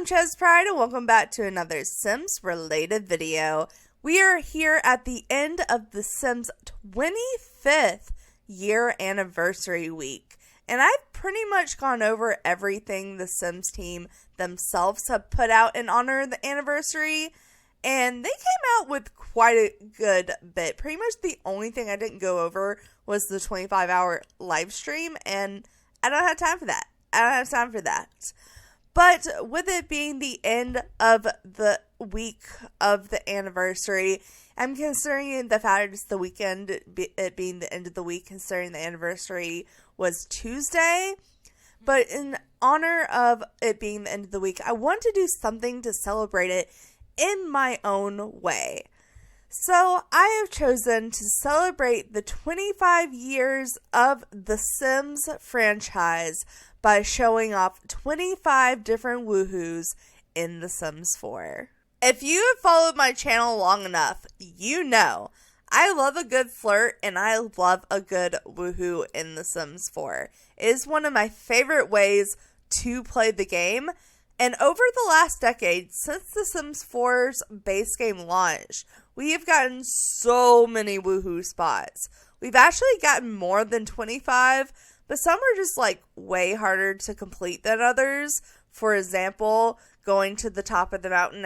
I'm ChezPride and welcome back to another Sims related video. We are here at the end of the Sims 25th year anniversary week. And I've pretty much gone over everything the Sims team themselves have put out in honor of the anniversary. And they came out with quite a good bit. Pretty much the only thing I didn't go over was the 25-hour live stream. And I don't have time for that. But with it being the end of the week of the anniversary, I'm considering the fact it's the weekend, it being the end of the week, considering the anniversary was Tuesday. But in honor of it being the end of the week, I want to do something to celebrate it in my own way. So I have chosen to celebrate the 25 years of the Sims franchise by showing off 25 different woohoos in The Sims 4. If you have followed my channel long enough, you know I love a good flirt and I love a good woohoo in The Sims 4. It is one of my favorite ways to play the game, and over the last decade, since The Sims 4's base game launched, we have gotten so many woohoo spots. We've actually gotten more than 25, but some are just like way harder to complete than others. For example, going to the top of the mountain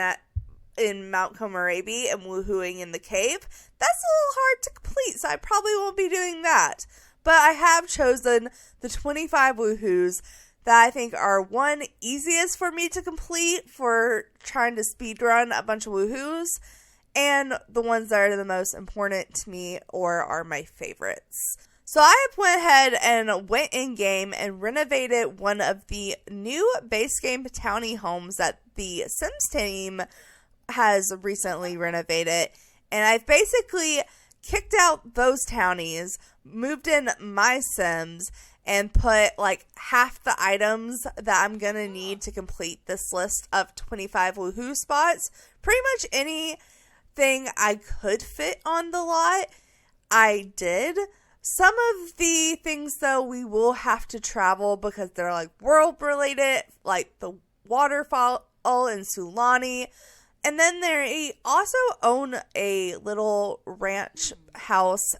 in Mount Komorebi and woohooing in the cave. That's a little hard to complete, so I probably won't be doing that. But I have chosen the 25 woohoos that I think are one, easiest for me to complete for trying to speedrun a bunch of woohoos, and the ones that are the most important to me or are my favorites. So I went ahead and went in-game and renovated one of the new base game townie homes that the Sims team has recently renovated. And I've basically kicked out those townies, moved in my Sims, and put like half the items that I'm going to need to complete this list of 25 woohoo spots. Pretty much anything I could fit on the lot, I did. Some of the things, though, we will have to travel because they're, like, world-related, like the waterfall in Sulani. And then they also own a little ranch house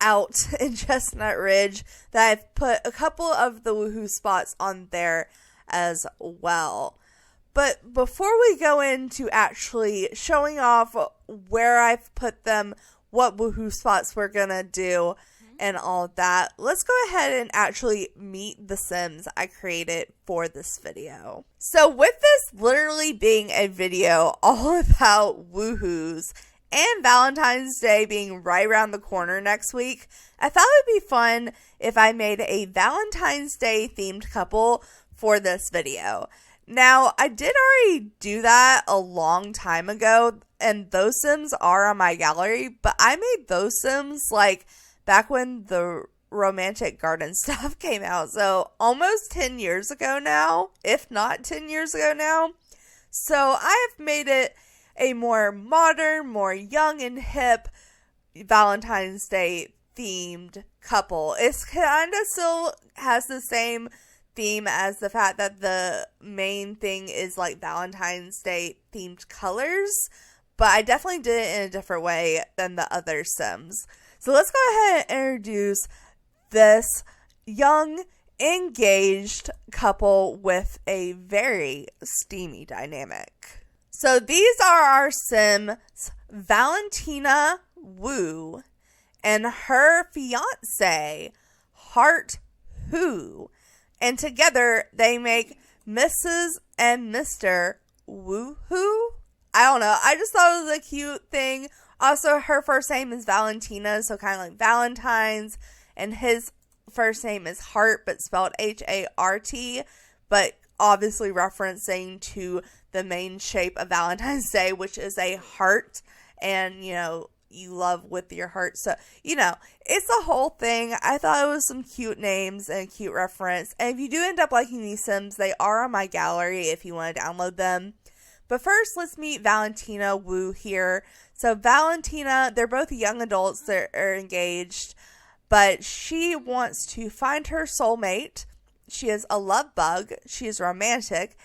out in Chestnut Ridge that I've put a couple of the woohoo spots on there as well. But before we go into actually showing off where I've put them, what woohoo spots we're going to do, and all of that, let's go ahead and actually meet the Sims I created for this video. So with this literally being a video all about woohoos and Valentine's Day being right around the corner next week, I thought it would be fun if I made a Valentine's Day themed couple for this video. Now, I did already do that a long time ago, and those Sims are on my gallery, but I made those Sims like back when the romantic garden stuff came out. So almost 10 years ago now, if not 10 years ago now. So I have made it a more modern, more young and hip Valentine's Day themed couple. It's kind of still has the same theme as the fact that the main thing is like Valentine's Day themed colors, but I definitely did it in a different way than the other Sims. So let's go ahead and introduce this young, engaged couple with a very steamy dynamic. So these are our Sims, Valentina Wu and her fiance, Heart Who. And together they make Mrs. and Mr. Woohoo. I don't know. I just thought it was a cute thing. Also, her first name is Valentina, so kind of like Valentine's. And his first name is Hart, but spelled H-A-R-T. But obviously referencing to the main shape of Valentine's Day, which is a heart. And, you know, you love with your heart. So, you know, it's a whole thing. I thought it was some cute names and a cute reference. And if you do end up liking these Sims, they are on my gallery if you want to download them. But first, let's meet Valentina Wu here. So Valentina, they're both young adults that are engaged, but she wants to find her soulmate. She is a love bug. She is romantic.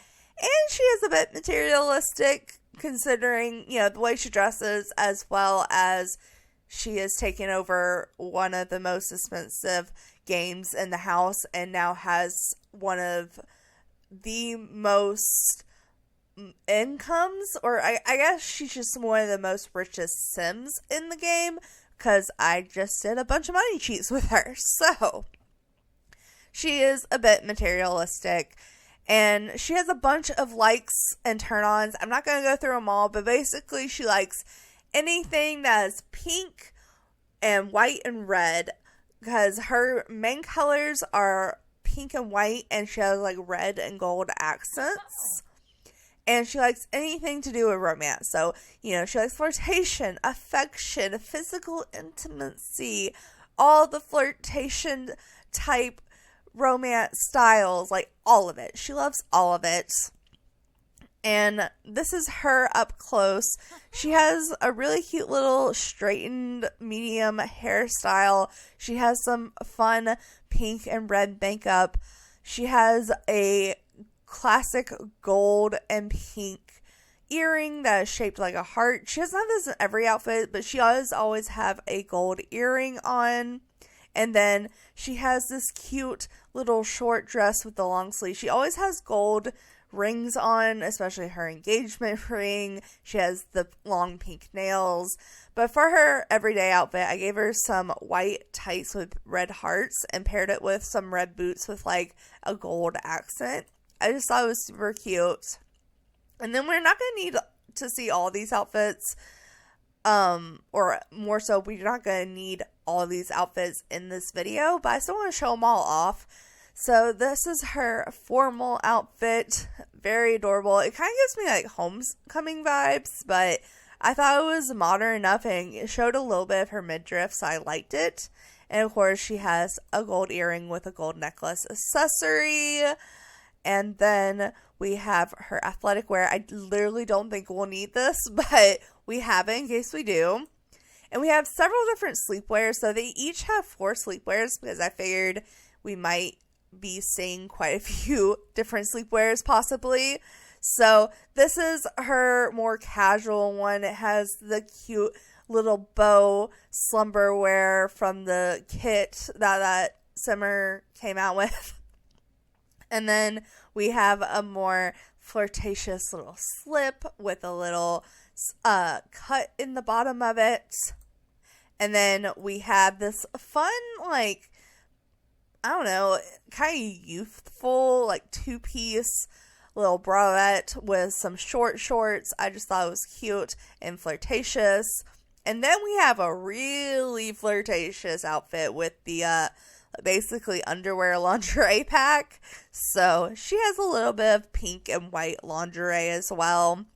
And she is a bit materialistic, considering, the way she dresses, as well as she has taken over one of the most expensive games in the house and now has one of the most incomes, or I guess she's just one of the most richest Sims in the game, because I just did a bunch of money cheats with her. So she is a bit materialistic, and she has a bunch of likes and turn-ons. I'm not going to go through them all, but basically she likes anything that is pink and white and red, because her main colors are pink and white, and she has like red and gold accents. And she likes anything to do with romance. So, she likes flirtation, affection, physical intimacy, all the flirtation type romance styles, like all of it. She loves all of it. And this is her up close. She has a really cute little straightened medium hairstyle. She has some fun pink and red makeup. She has a classic gold and pink earring that is shaped like a heart. She doesn't have this in every outfit, but she does always have a gold earring on. And then she has this cute little short dress with the long sleeve. She always has gold rings on, especially her engagement ring. She has the long pink nails. But for her everyday outfit, I gave her some white tights with red hearts and paired it with some red boots with like a gold accent. I just thought it was super cute. And then we're not going to need to see all these outfits. Or more so, we're not going to need all these outfits in this video. But I still want to show them all off. So this is her formal outfit. Very adorable. It kind of gives me like homecoming vibes. But I thought it was modern enough. And it showed a little bit of her midriff. So I liked it. And of course, she has a gold earring with a gold necklace accessory. And then we have her athletic wear. I literally don't think we'll need this, but we have it in case we do. And we have several different sleepwears. So they each have 4 sleepwears because I figured we might be seeing quite a few different sleepwears possibly. So this is her more casual one. It has the cute little bow slumber wear from the kit that Simmer came out with. And then we have a more flirtatious little slip with a little cut in the bottom of it. And then we have this fun, like, I don't know, kind of youthful, like 2-piece little bralette with some short shorts. I just thought it was cute and flirtatious. And then we have a really flirtatious outfit with the basically underwear lingerie pack. So she has a little bit of pink and white lingerie as well.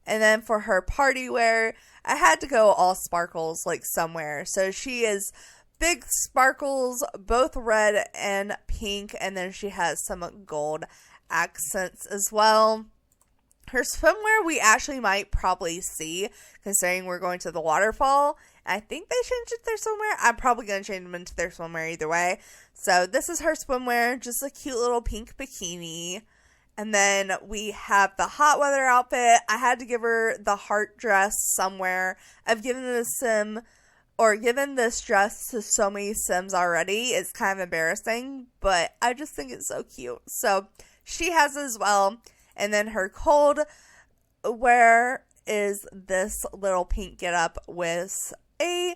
And then for her party wear, I had to go all sparkles like somewhere. So she is big sparkles, both red and pink, and then she has some gold accents as well. Her swimwear we actually might probably see, considering we're going to the waterfall. I think they changed it to their swimwear. I'm probably going to change them into their swimwear either way. So this is her swimwear, just a cute little pink bikini. And then we have the hot weather outfit. I had to give her the heart dress somewhere. I've given this dress to so many Sims already. It's kind of embarrassing, but I just think it's so cute. So she has it as well. And then her cold wear is this little pink getup with a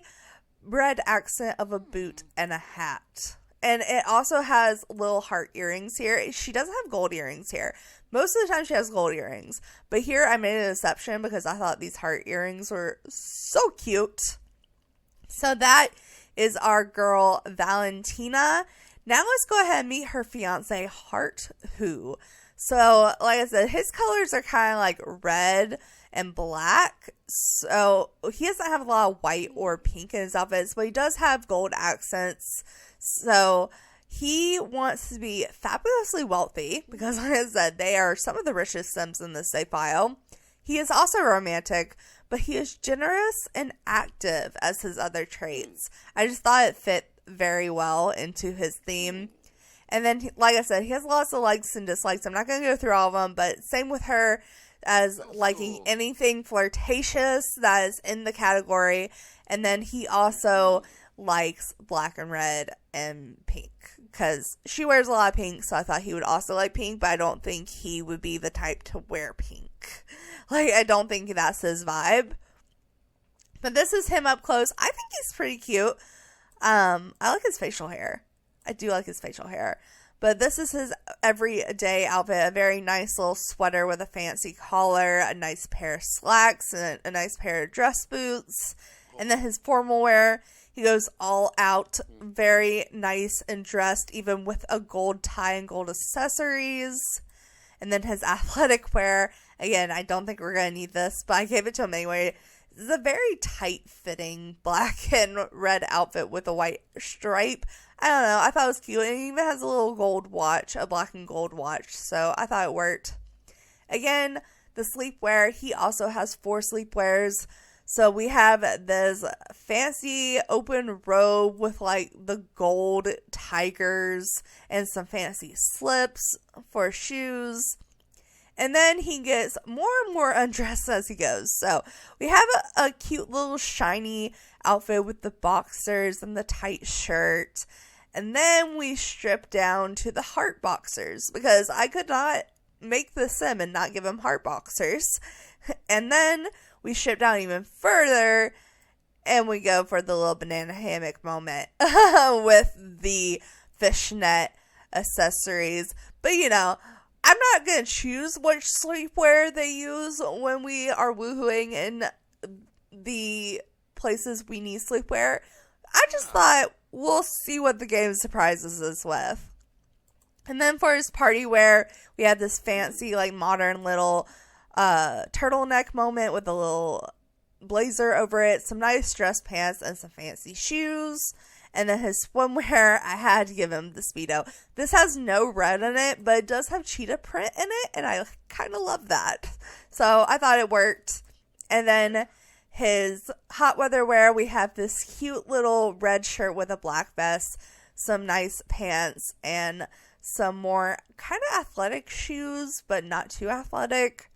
red accent of a boot and a hat. And it also has little heart earrings here. She doesn't have gold earrings here. Most of the time she has gold earrings. But here I made an exception because I thought these heart earrings were so cute. So that is our girl Valentina. Now let's go ahead and meet her fiance Hart Who. So like I said, his colors are kind of like red and black. So he doesn't have a lot of white or pink in his outfits, but he does have gold accents. So he wants to be fabulously wealthy because, like I said, they are some of the richest Sims in this save file. He is also romantic, but he is generous and active as his other traits. I just thought it fit very well into his theme. And then, like I said, he has lots of likes and dislikes. I'm not going to go through all of them, but same with her as liking anything flirtatious that is in the category. And then he also likes black and red and pink because she wears a lot of pink, so I thought he would also like pink, but I don't think he would be the type to wear pink. Like, I don't think that's his vibe. But this is him up close. I think he's pretty cute. I like his facial hair. I do like his facial hair. But this is his everyday outfit. A very nice little sweater with a fancy collar, a nice pair of slacks, and a nice pair of dress boots. And then his formal wear, he goes all out, very nice and dressed, even with a gold tie and gold accessories. And then his athletic wear, again, I don't think we're going to need this, but I gave it to him anyway. It's a very tight-fitting black and red outfit with a white stripe. I don't know. I thought it was cute. And it even has a little gold watch, a black and gold watch. So I thought it worked. Again, the sleepwear, he also has 4 sleepwears. So we have this fancy open robe with like the gold tigers and some fancy slips for shoes. And then he gets more and more undressed as he goes. So we have a cute little shiny outfit with the boxers and the tight shirt. And then we strip down to the heart boxers because I could not make the sim and not give him heart boxers. And then we strip down even further and we go for the little banana hammock moment with the fishnet accessories. But you know, I'm not going to choose which sleepwear they use when we are woohooing in the places we need sleepwear. I just thought we'll see what the game surprises us with. And then for his party wear, we had this fancy, like, modern little turtleneck moment with a little blazer over it, some nice dress pants, and some fancy shoes. And then his swimwear, I had to give him the Speedo. This has no red in it, but it does have cheetah print in it, and I kind of love that. So I thought it worked. And then his hot weather wear, we have this cute little red shirt with a black vest, some nice pants, and some more kind of athletic shoes, but not too athletic.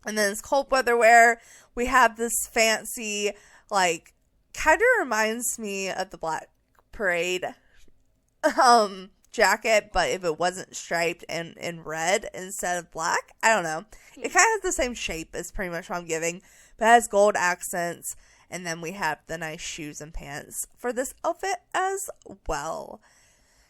And then his cold weather wear, we have this fancy, like, kind of reminds me of the Black Parade jacket, but if it wasn't striped and in red instead of black, I don't know. It kind of has the same shape is pretty much what I'm giving, but it has gold accents, and then we have the nice shoes and pants for this outfit as well.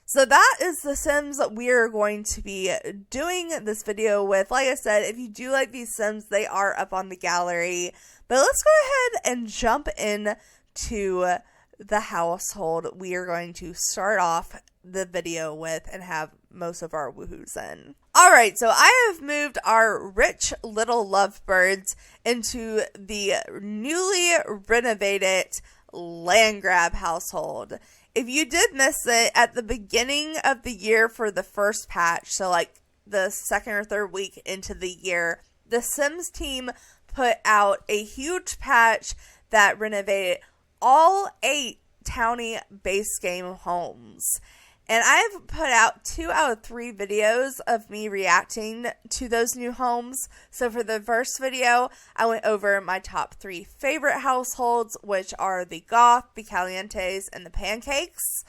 So that is the Sims that we are going to be doing this video with. Like I said, if you do like these Sims, they are up on the gallery. But let's go ahead and jump in to the household we are going to start off the video with and have most of our woohoos in. Alright, so I have moved our rich little lovebirds into the newly renovated land grab household. If you did miss it at the beginning of the year for the first patch, so like the second or third week into the year, the Sims team put out a huge patch that renovated all 8 townie base game homes. And I've put out 2 out of 3 videos of me reacting to those new homes. So for the first video, I went over my top 3 favorite households, which are the Goth, the Calientes, and the Pancakes.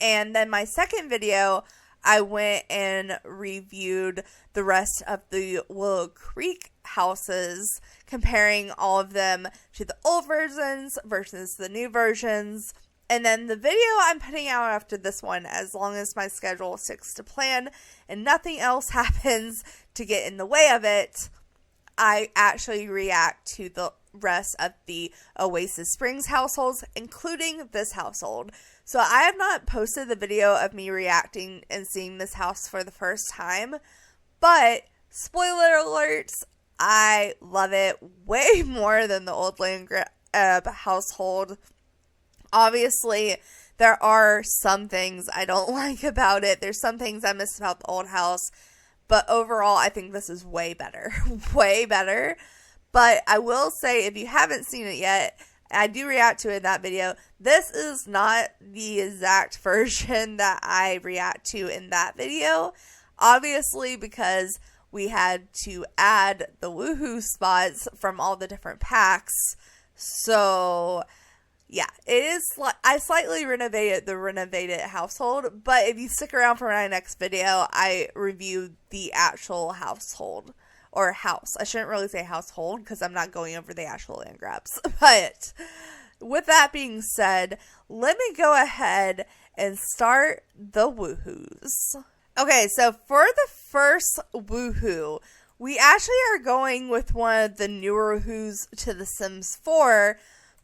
And then my second video, I went and reviewed the rest of the Willow Creek houses, comparing all of them to the old versions versus the new versions. And then the video I'm putting out after this one, as long as my schedule sticks to plan and nothing else happens to get in the way of it, I actually react to the rest of the Oasis Springs households, including this household. So I have not posted the video of me reacting and seeing this house for the first time, but spoiler alerts, I love it way more than the old land grab household. Obviously, there are some things I don't like about it. There's some things I miss about the old house. But overall, I think this is way better. Way better. But I will say, if you haven't seen it yet, I do react to in that video. This is not the exact version that I react to in that video, obviously, because we had to add the woohoo spots from all the different packs. So yeah, it is. I slightly renovated the renovated household, but if you stick around for my next video, I review the actual household or house. I shouldn't really say household because I'm not going over the actual land grabs. But with that being said, let me go ahead and start the woohoos. Okay, so for the first woohoo, we actually are going with one of the newer woohoos to The Sims 4,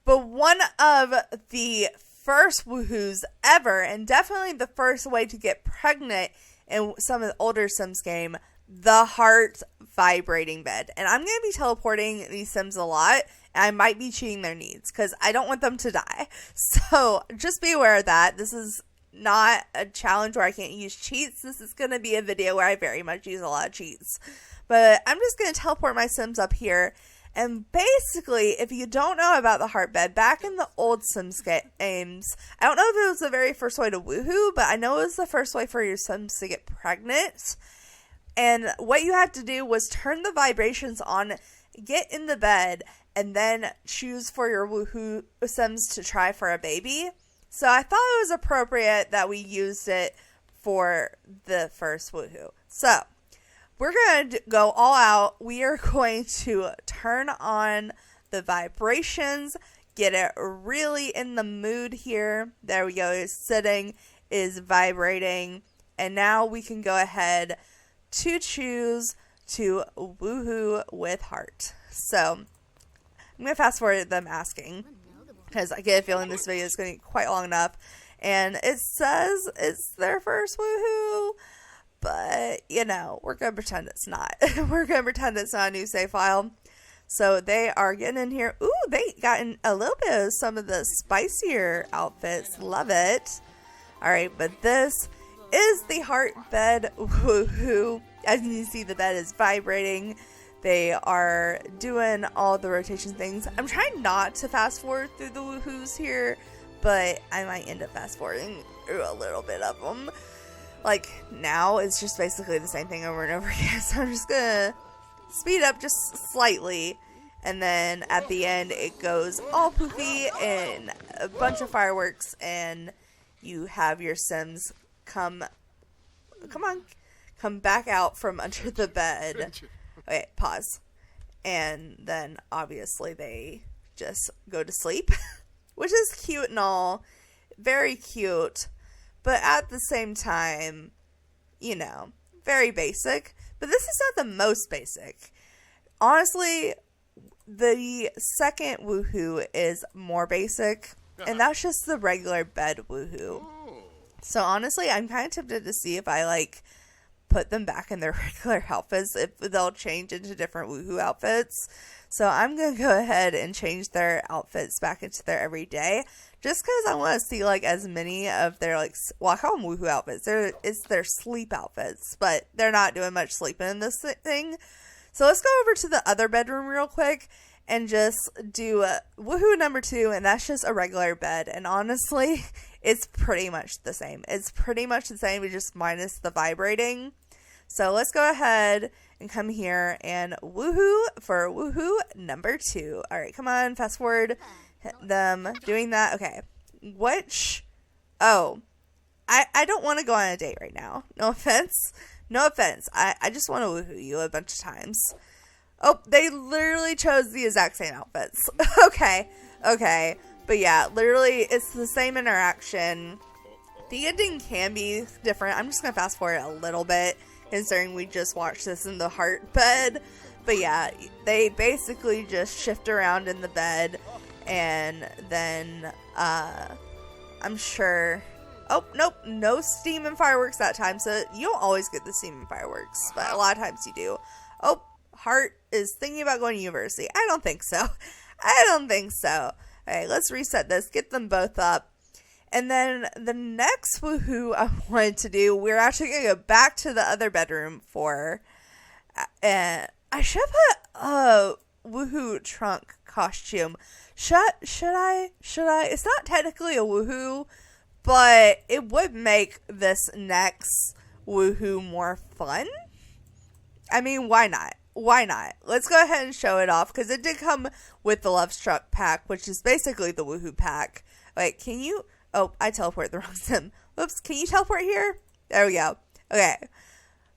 but one of the first woohoos ever, and definitely the first way to get pregnant in some of the older Sims game, the heart vibrating bed. And I'm going to be teleporting these Sims a lot, and I might be cheating their needs because I don't want them to die. So just be aware of that. This is not a challenge where I can't use cheats. This is going to be a video where I very much use a lot of cheats. But I'm just going to teleport my Sims up here. And basically, if you don't know about the heart bed, back in the old Sims games, I don't know if it was the very first way to woohoo, but I know it was the first way for your Sims to get pregnant. And what you had to do was turn the vibrations on, get in the bed, and then choose for your woohoo Sims to try for a baby. So I thought it was appropriate that we used it for the first woohoo. So we're going to go all out. We are going to turn on the vibrations, get it really in the mood here. There we go. It's sitting, is vibrating. And now we can go ahead to choose to woohoo with heart. So I'm going to fast forward them asking, because I get a feeling this video is going to be quite long enough. And it says it's their first woohoo. But, you know, we're going to pretend it's not. We're going to pretend it's not a new save file. So they are getting in here. Ooh, they got in a little bit of some of the spicier outfits. Love it. All right, but this is the heart bed woohoo. As you can see, the bed is vibrating. They are doing all the rotation things. I'm trying not to fast forward through the woohoos here, but I might end up fast forwarding through a little bit of them. Like, now it's just basically the same thing over and over again. So I'm just gonna speed up just slightly. And then at the end, it goes all poofy and a bunch of fireworks. And you have your Sims come back out from under the bed. Okay, pause. And then obviously they just go to sleep. Which is cute and all. Very cute. But at the same time, you know, very basic. But this is not the most basic. Honestly, the second woohoo is more basic. And that's just the regular bed woohoo. So honestly, I'm kind of tempted to see if I, like, put them back in their regular outfits. If they'll change into different woohoo outfits. So I'm going to go ahead and change their outfits back into their everyday. Just because I want to see, like, as many of their, like, well, I call them woohoo outfits. It's their sleep outfits, but they're not doing much sleeping in this thing. So let's go over to the other bedroom real quick and just do woohoo number 2, and that's just a regular bed. And honestly, it's pretty much the same. It's pretty much the same, just minus the vibrating. So let's go ahead and come here and woohoo for woohoo number 2. All right, come on, fast forward. Them doing that. Okay. I don't want to go on a date right now. No offense. No offense. I just want to woohoo you a bunch of times. Oh, they literally chose the exact same outfits. Okay. But yeah, literally it's the same interaction. The ending can be different. I'm just going to fast forward a little bit, considering we just watched this in the heart bed. But yeah, they basically just shift around in the bed. And then, I'm sure, oh, nope, no steam and fireworks that time, so you don't always get the steam and fireworks, but a lot of times you do. Oh, Heart is thinking about going to university. I don't think so. Okay, let's reset this, get them both up. And then the next woohoo I wanted to do, we're actually going to go back to the other bedroom for, I should put a woohoo trunk costume Should I? It's not technically a woohoo, but it would make this next woohoo more fun. I mean, why not? Why not? Let's go ahead and show it off, because it did come with the Love Struck pack, which is basically the woohoo pack. Wait, can you... Oh, I teleported the wrong sim. Whoops, can you teleport here? There we go. Okay.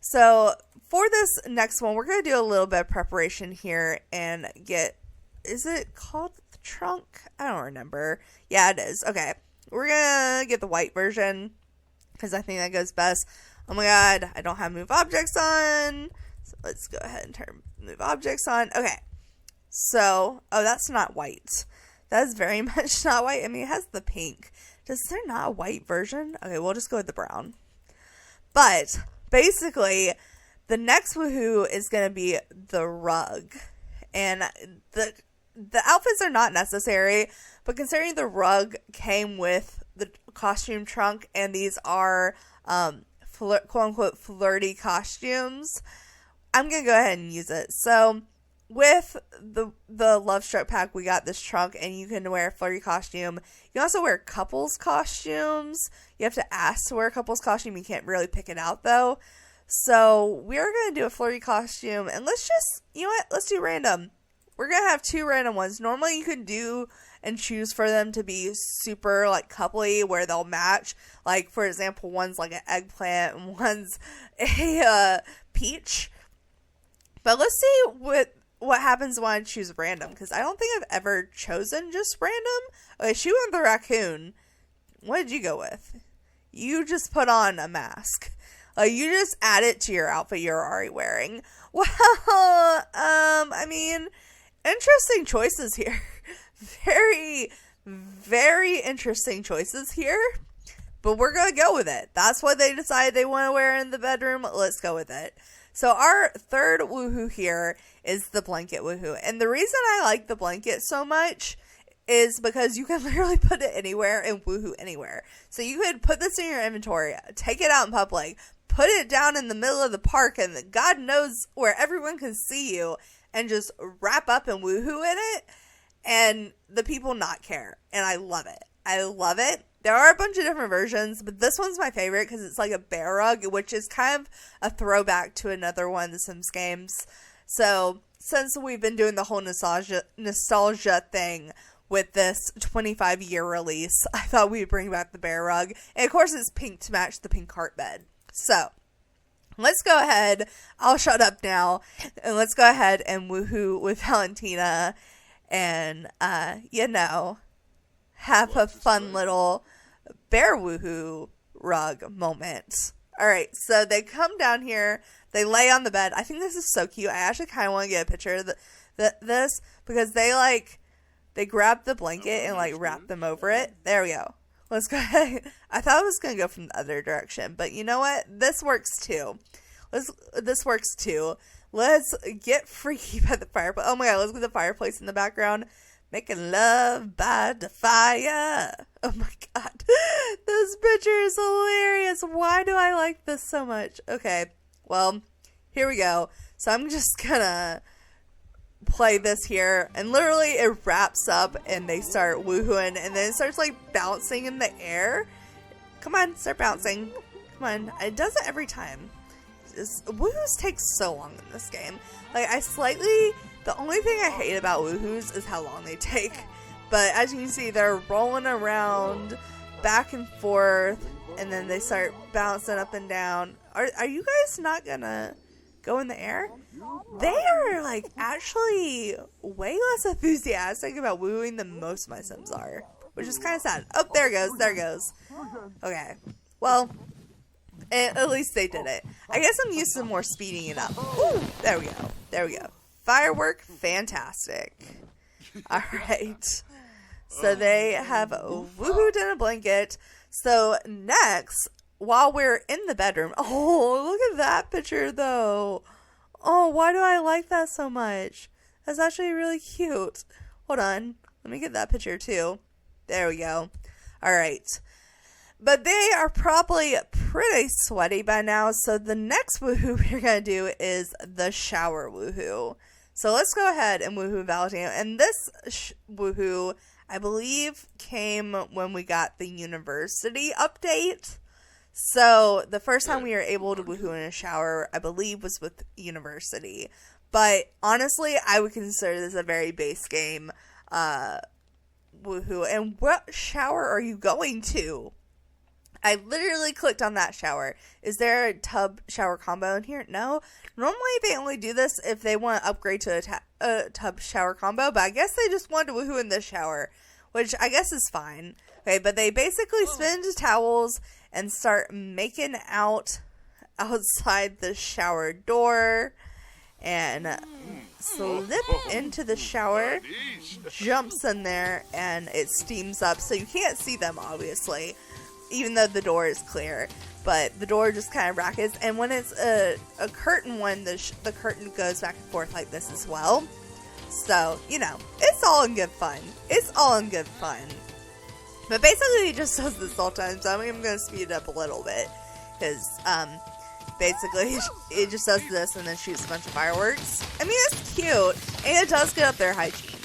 So, for this next one, we're going to do a little bit of preparation here and get... Is it called the trunk? I don't remember. Yeah, it is. Okay. We're going to get the white version, because I think that goes best. Oh my god, I don't have move objects on. So let's go ahead and turn move objects on. Okay. So, oh, that's not white. That is very much not white. I mean, it has the pink. Is there not a white version? Okay, we'll just go with the brown. But, basically, the next woohoo is going to be the rug. And the outfits are not necessary, but considering the rug came with the costume trunk, and these are, quote-unquote, flirty costumes, I'm going to go ahead and use it. So, with the Love Struck pack, we got this trunk, and you can wear a flirty costume. You can also wear couples costumes. You have to ask to wear a couples costume. You can't really pick it out, though. So, we're going to do a flirty costume, and let's just, you know what, let's do random. We're going to have 2 random ones. Normally, you could do and choose for them to be super, like, coupley, where they'll match. Like, for example, one's like an eggplant, and one's a peach. But let's see what happens when I choose random, because I don't think I've ever chosen just random. Okay, she went with the raccoon. What did you go with? You just put on a mask. You just add it to your outfit you're already wearing. Well, I mean, interesting choices here. Very, very interesting choices here. But we're going to go with it. That's what they decided they want to wear in the bedroom. Let's go with it. So our third woohoo here is the blanket woohoo. And the reason I like the blanket so much is because you can literally put it anywhere and woohoo anywhere. So you could put this in your inventory, take it out in public, put it down in the middle of the park, and God knows where everyone can see you, and just wrap up and woohoo in it, and the people not care. And I love it. I love it. There are a bunch of different versions, but this one's my favorite because it's like a bear rug, which is kind of a throwback to another one of the Sims games. So, since we've been doing the whole nostalgia thing with this 25-year release, I thought we'd bring back the bear rug. And of course, it's pink to match the pink cart bed. So, let's go ahead. I'll shut up now. And let's go ahead and woohoo with Valentina. And, have a fun little bear woohoo rug moment. Alright, so they come down here. They lay on the bed. I think this is so cute. I actually kind of want to get a picture of this because they grab the blanket and wrap them over it. There we go. Let's go ahead. I thought I was going to go from the other direction, but you know what? This works too. This works too. Let's get freaky by the fireplace. Oh my god, let's get the fireplace in the background. Making love by the fire. Oh my god. This picture is hilarious. Why do I like this so much? Okay, well, here we go. So I'm just gonna play this here. And literally it wraps up and they start woohooing. And then it starts bouncing in the air. Come on, start bouncing. Come on. It does it every time. Woohoos take so long in this game. The only thing I hate about woohoos is how long they take. But as you can see, they're rolling around back and forth, and then they start bouncing up and down. Are you guys not gonna go in the air? They are actually way less enthusiastic about wooing than most of my Sims are, which is kind of sad. Oh, there it goes. There it goes. Okay. Well, at least they did it. I guess I'm used to more speeding it up. Ooh, there we go. There we go. Firework, fantastic. Alright. So they have woohooed in a blanket. So next, while we're in the bedroom. Oh, look at that picture though. Oh, why do I like that so much? That's actually really cute. Hold on. Let me get that picture too. There we go. Alright. But they are probably pretty sweaty by now. So the next woohoo we're going to do is the shower woohoo. So let's go ahead and woohoo Valentino. And this woohoo, I believe, came when we got the university update. So the first time we were able to woohoo in a shower, I believe, was with university. But honestly, I would consider this a very base game woohoo. And what shower are you going to? I literally clicked on that shower. Is there a tub shower combo in here? No. Normally they only do this if they want to upgrade to a tub shower combo, but I guess they just wanted to woohoo in this shower, which I guess is fine. Okay, but they basically spin into towels and start making out outside the shower door and slip into the shower, jumps in there, and it steams up. So you can't see them, obviously, even though the door is clear, but the door just kind of rackets. And when it's a curtain one, the curtain goes back and forth like this as well. So, it's all in good fun. It's all in good fun. But basically, it just does this all the time, so I'm going to speed it up a little bit, because, basically, it just does this and then shoots a bunch of fireworks. I mean, it's cute, and it does get up their hygiene.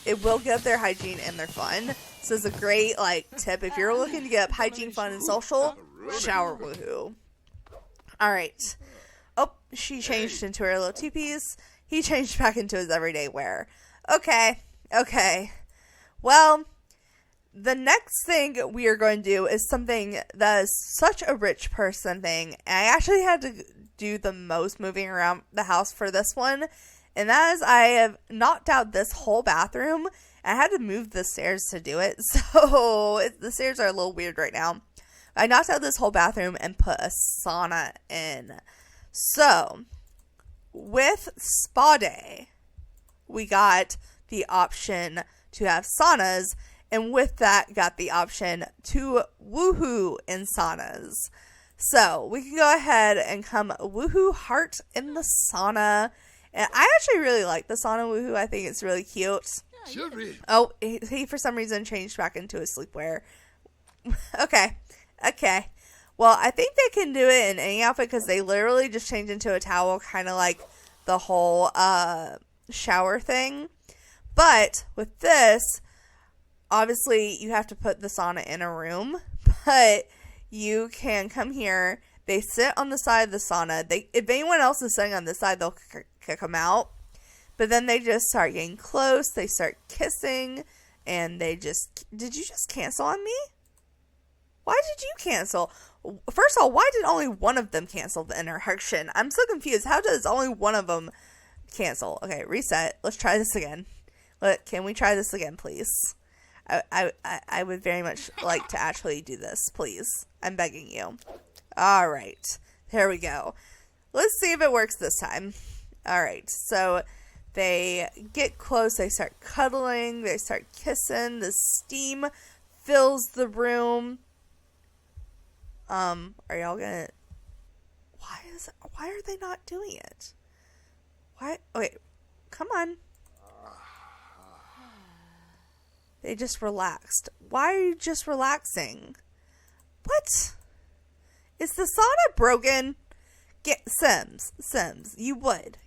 It will get up their hygiene and their fun. So it's a great, tip. If you're looking to get up hygiene, fun, and social, shower woohoo. Alright. Oh, she changed into her little two-piece. He changed back into his everyday wear. Okay. Well, the next thing we are going to do is something that is such a rich person thing. And I actually had to do the most moving around the house for this one. And that is, I have knocked out this whole bathroom. I had to move the stairs to do it, so the stairs are a little weird right now. I knocked out this whole bathroom and put a sauna in. So, with Spa Day, we got the option to have saunas, and with that, got the option to woohoo in saunas. So, we can go ahead and come woohoo heart in the sauna. And I actually really like the sauna woohoo. I think it's really cute. Oh, he for some reason changed back into his sleepwear. Okay. Well, I think they can do it in any outfit because they literally just change into a towel, kind of like the whole shower thing. But with this, obviously you have to put the sauna in a room, but you can come here. They sit on the side of the sauna. If anyone else is sitting on this side, they'll kick them out. But then they just start getting close. They start kissing. And they just... Did you just cancel on me? Why did you cancel? First of all, why did only one of them cancel the interaction? I'm so confused. How does only one of them cancel? Okay, reset. Let's try this again. Can we try this again, please? I would very much like to actually do this, please. I'm begging you. Alright. There we go. Let's see if it works this time. Alright, so... They get close, they start cuddling, they start kissing, the steam fills the room. Are y'all gonna... Why are they not doing it? Why? Wait, come on. They just relaxed. Why are you just relaxing? What? Is the sauna broken? Sims, you would.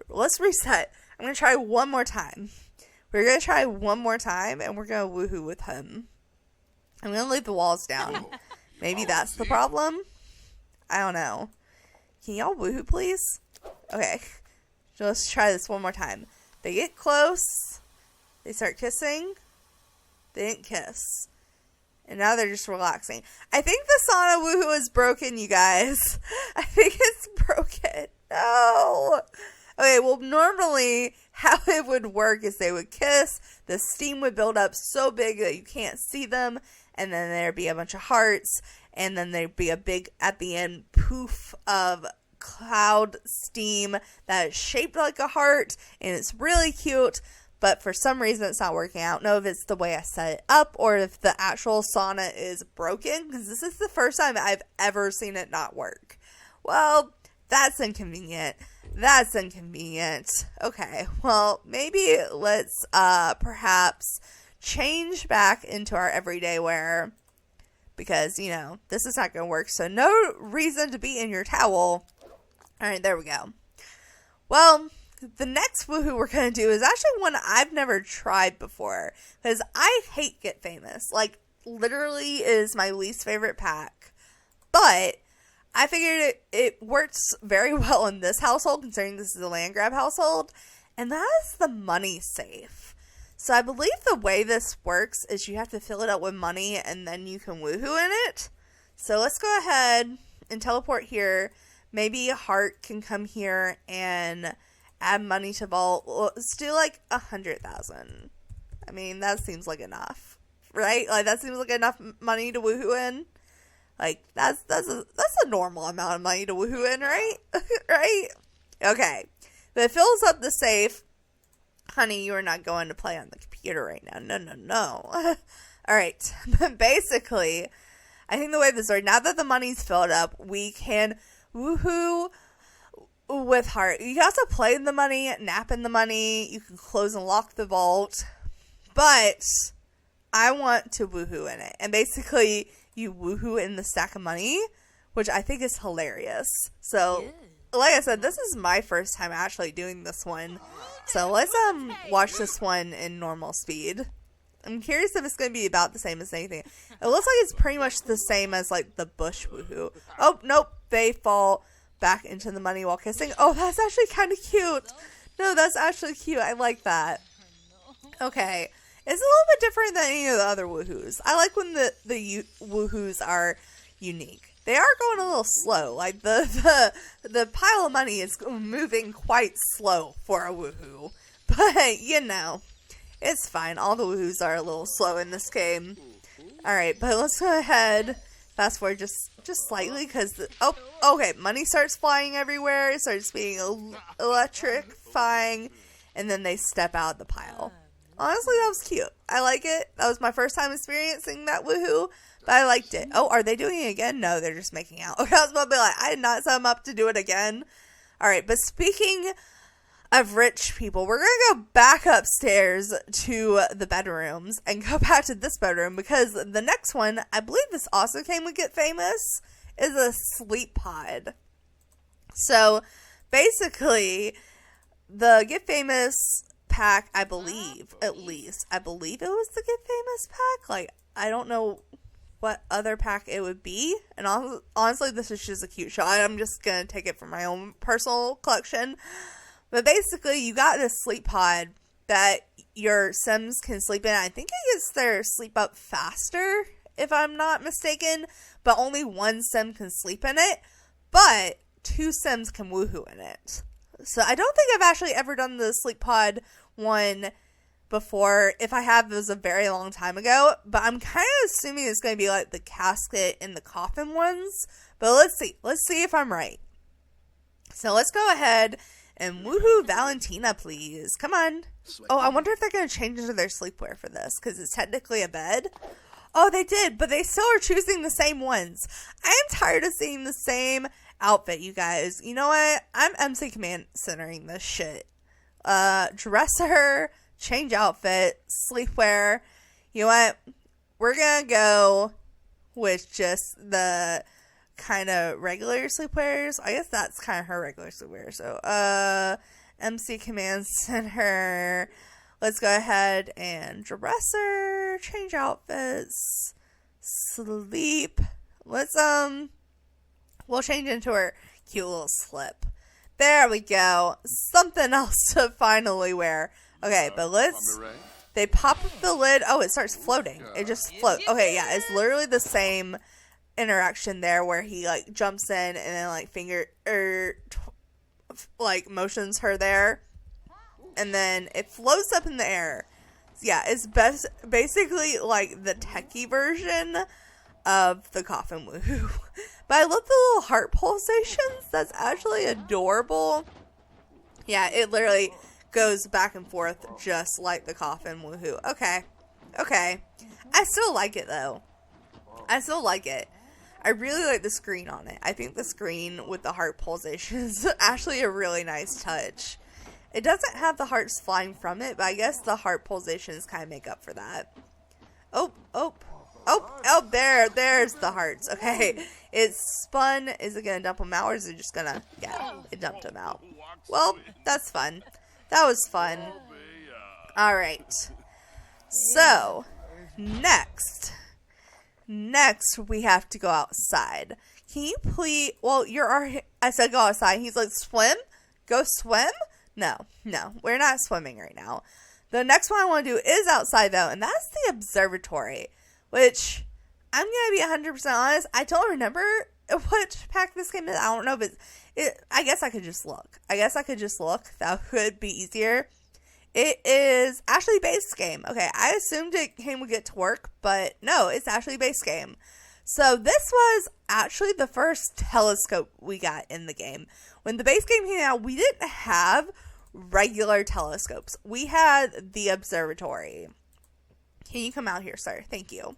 Let's reset. I'm going to try one more time. We're going to try one more time, and we're going to woohoo with him. I'm going to leave the walls down. Maybe that's the problem? I don't know. Can y'all woohoo, please? Okay. So let's try this one more time. They get close. They start kissing. They didn't kiss. And now they're just relaxing. I think the sauna woohoo is broken, you guys. I think it's broken. No. Okay, well, normally how it would work is they would kiss, the steam would build up so big that you can't see them, and then there'd be a bunch of hearts, and then there'd be a big, at the end, poof of cloud steam that is shaped like a heart, and it's really cute, but for some reason it's not working. I don't know if it's the way I set it up, or if the actual sauna is broken, because this is the first time I've ever seen it not work. Well, that's inconvenient. Okay, well, maybe let's perhaps change back into our everyday wear, because, this is not going to work, so no reason to be in your towel. Alright, there we go. Well, the next woohoo we're going to do is actually one I've never tried before. Because I hate Get Famous. Like, literally is my least favorite pack. But I figured it works very well in this household, considering this is a land grab household. And that is the money safe. So I believe the way this works is you have to fill it up with money and then you can woohoo in it. So let's go ahead and teleport here. Maybe a heart can come here and add money to vault. Let's do like 100,000. I mean, that seems like enough, right? Like that seems like enough money to woohoo in. Like that's a normal amount of money to woohoo in, right? Right? Okay. But it fills up the safe. Honey, you are not going to play on the computer right now. No. All right. Basically, I think the way this works, now that the money's filled up, we can woohoo with heart. You can also play in the money, nap in the money. You can close and lock the vault. But I want to woohoo in it. And basically, you woohoo in the stack of money, which I think is hilarious. So, like I said, this is my first time actually doing this one. So let's watch this one in normal speed. I'm curious if it's going to be about the same as anything. It looks like it's pretty much the same as like the bush woohoo. Oh, nope. They fall back into the money while kissing. Oh, that's actually kind of cute. No, that's actually cute. I like that. Okay. It's a little bit different than any of the other woohoos. I like when the woohoos are unique. They are going a little slow. Like the pile of money is moving quite slow for a woohoo. But, you know, it's fine. All the woohoos are a little slow in this game. Alright, but let's go ahead. Fast forward just slightly because, okay, money starts flying everywhere. It starts being electrifying. And then they step out of the pile. Honestly, that was cute. I like it. That was my first time experiencing that woohoo. But I liked it. Oh, are they doing it again? No, they're just making out. Okay, I was about to be like, I did not set them up to do it again. Alright, but speaking of rich people, we're going to go back upstairs to the bedrooms and go back to this bedroom because the next one, I believe this also came with Get Famous, is a sleep pod. So, basically, the Get Famous pack, I believe it was the Get Famous pack. Like, I don't know what other pack it would be, and honestly, this is just a cute shot. I'm just gonna take it from my own personal collection. But basically, you got this sleep pod that your Sims can sleep in. I think it gets their sleep up faster, if I'm not mistaken, but only one Sim can sleep in it, but 2 Sims can woohoo in it. So I don't think I've actually ever done the sleep pod one before. If I have, it was a very long time ago, but I'm kind of assuming it's going to be like the casket and the coffin ones, but let's see if I'm right. So let's go ahead and woohoo Valentina, please. Come on. Oh, I wonder if they're going to change into their sleepwear for this, because it's technically a bed. Oh, they did, but they still are choosing the same ones. I am tired of seeing the same outfit, you guys. You know what? I'm MC Command centering this shit. Dresser, change outfit, sleepwear. You know what? We're gonna go with just the kind of regular sleepwears. I guess that's kind of her regular sleepwear. So, MC Command Center. Let's go ahead and dresser, change outfits, sleep. Let's, we'll change into her cute little slip. There we go. Something else to finally wear. Okay, but they pop up the lid. Oh, it starts floating. It just floats. Okay, yeah, it's literally the same interaction there where he, like, jumps in and then, like, motions her there. And then it floats up in the air. Yeah, it's basically, like, the techie version of the coffin woohoo. But I love the little heart pulsations. That's actually adorable. Yeah, it literally goes back and forth just like the coffin woohoo. Okay. I still like it, though. I still like it. I really like the screen on it. I think the screen with the heart pulsations is actually a really nice touch. It doesn't have the hearts flying from it, but I guess the heart pulsations kind of make up for that. Oh, there's the hearts. Okay, it's spun. Is it going to dump them out, or is it just going to, yeah, it dumped them out. Well, that's fun. That was fun. All right. So, next we have to go outside. Can you please, well, I said go outside. He's like, swim? Go swim? No, we're not swimming right now. The next one I want to do is outside though, and that's the observatory, which I'm going to be 100% honest. I don't remember which pack this game is. I don't know, but I guess I could just look. That would be easier. It is actually base game. Okay, I assumed it came with Get to Work, but no, it's actually base game. So this was actually the first telescope we got in the game. When the base game came out, we didn't have regular telescopes. We had the observatory. Can you come out here, sir? Thank you.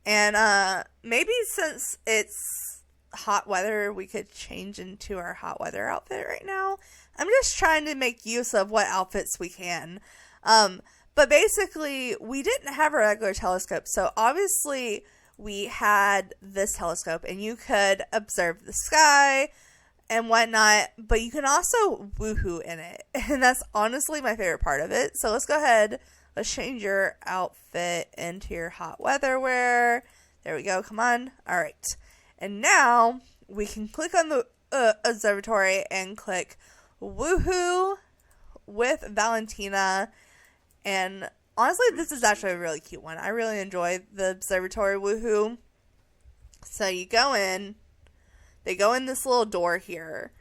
And maybe since it's hot weather, we could change into our hot weather outfit right now. I'm just trying to make use of what outfits we can. But basically, we didn't have a regular telescope. So obviously, we had this telescope, and you could observe the sky and whatnot. But you can also woohoo in it. And that's honestly my favorite part of it. So let's go ahead. Let's change your outfit into your hot weather wear. There we go. Come on. All right. And now we can click on the observatory and click woohoo with Valentina. And honestly, this is actually a really cute one. I really enjoy the observatory woohoo. So you go in. They go in this little door here,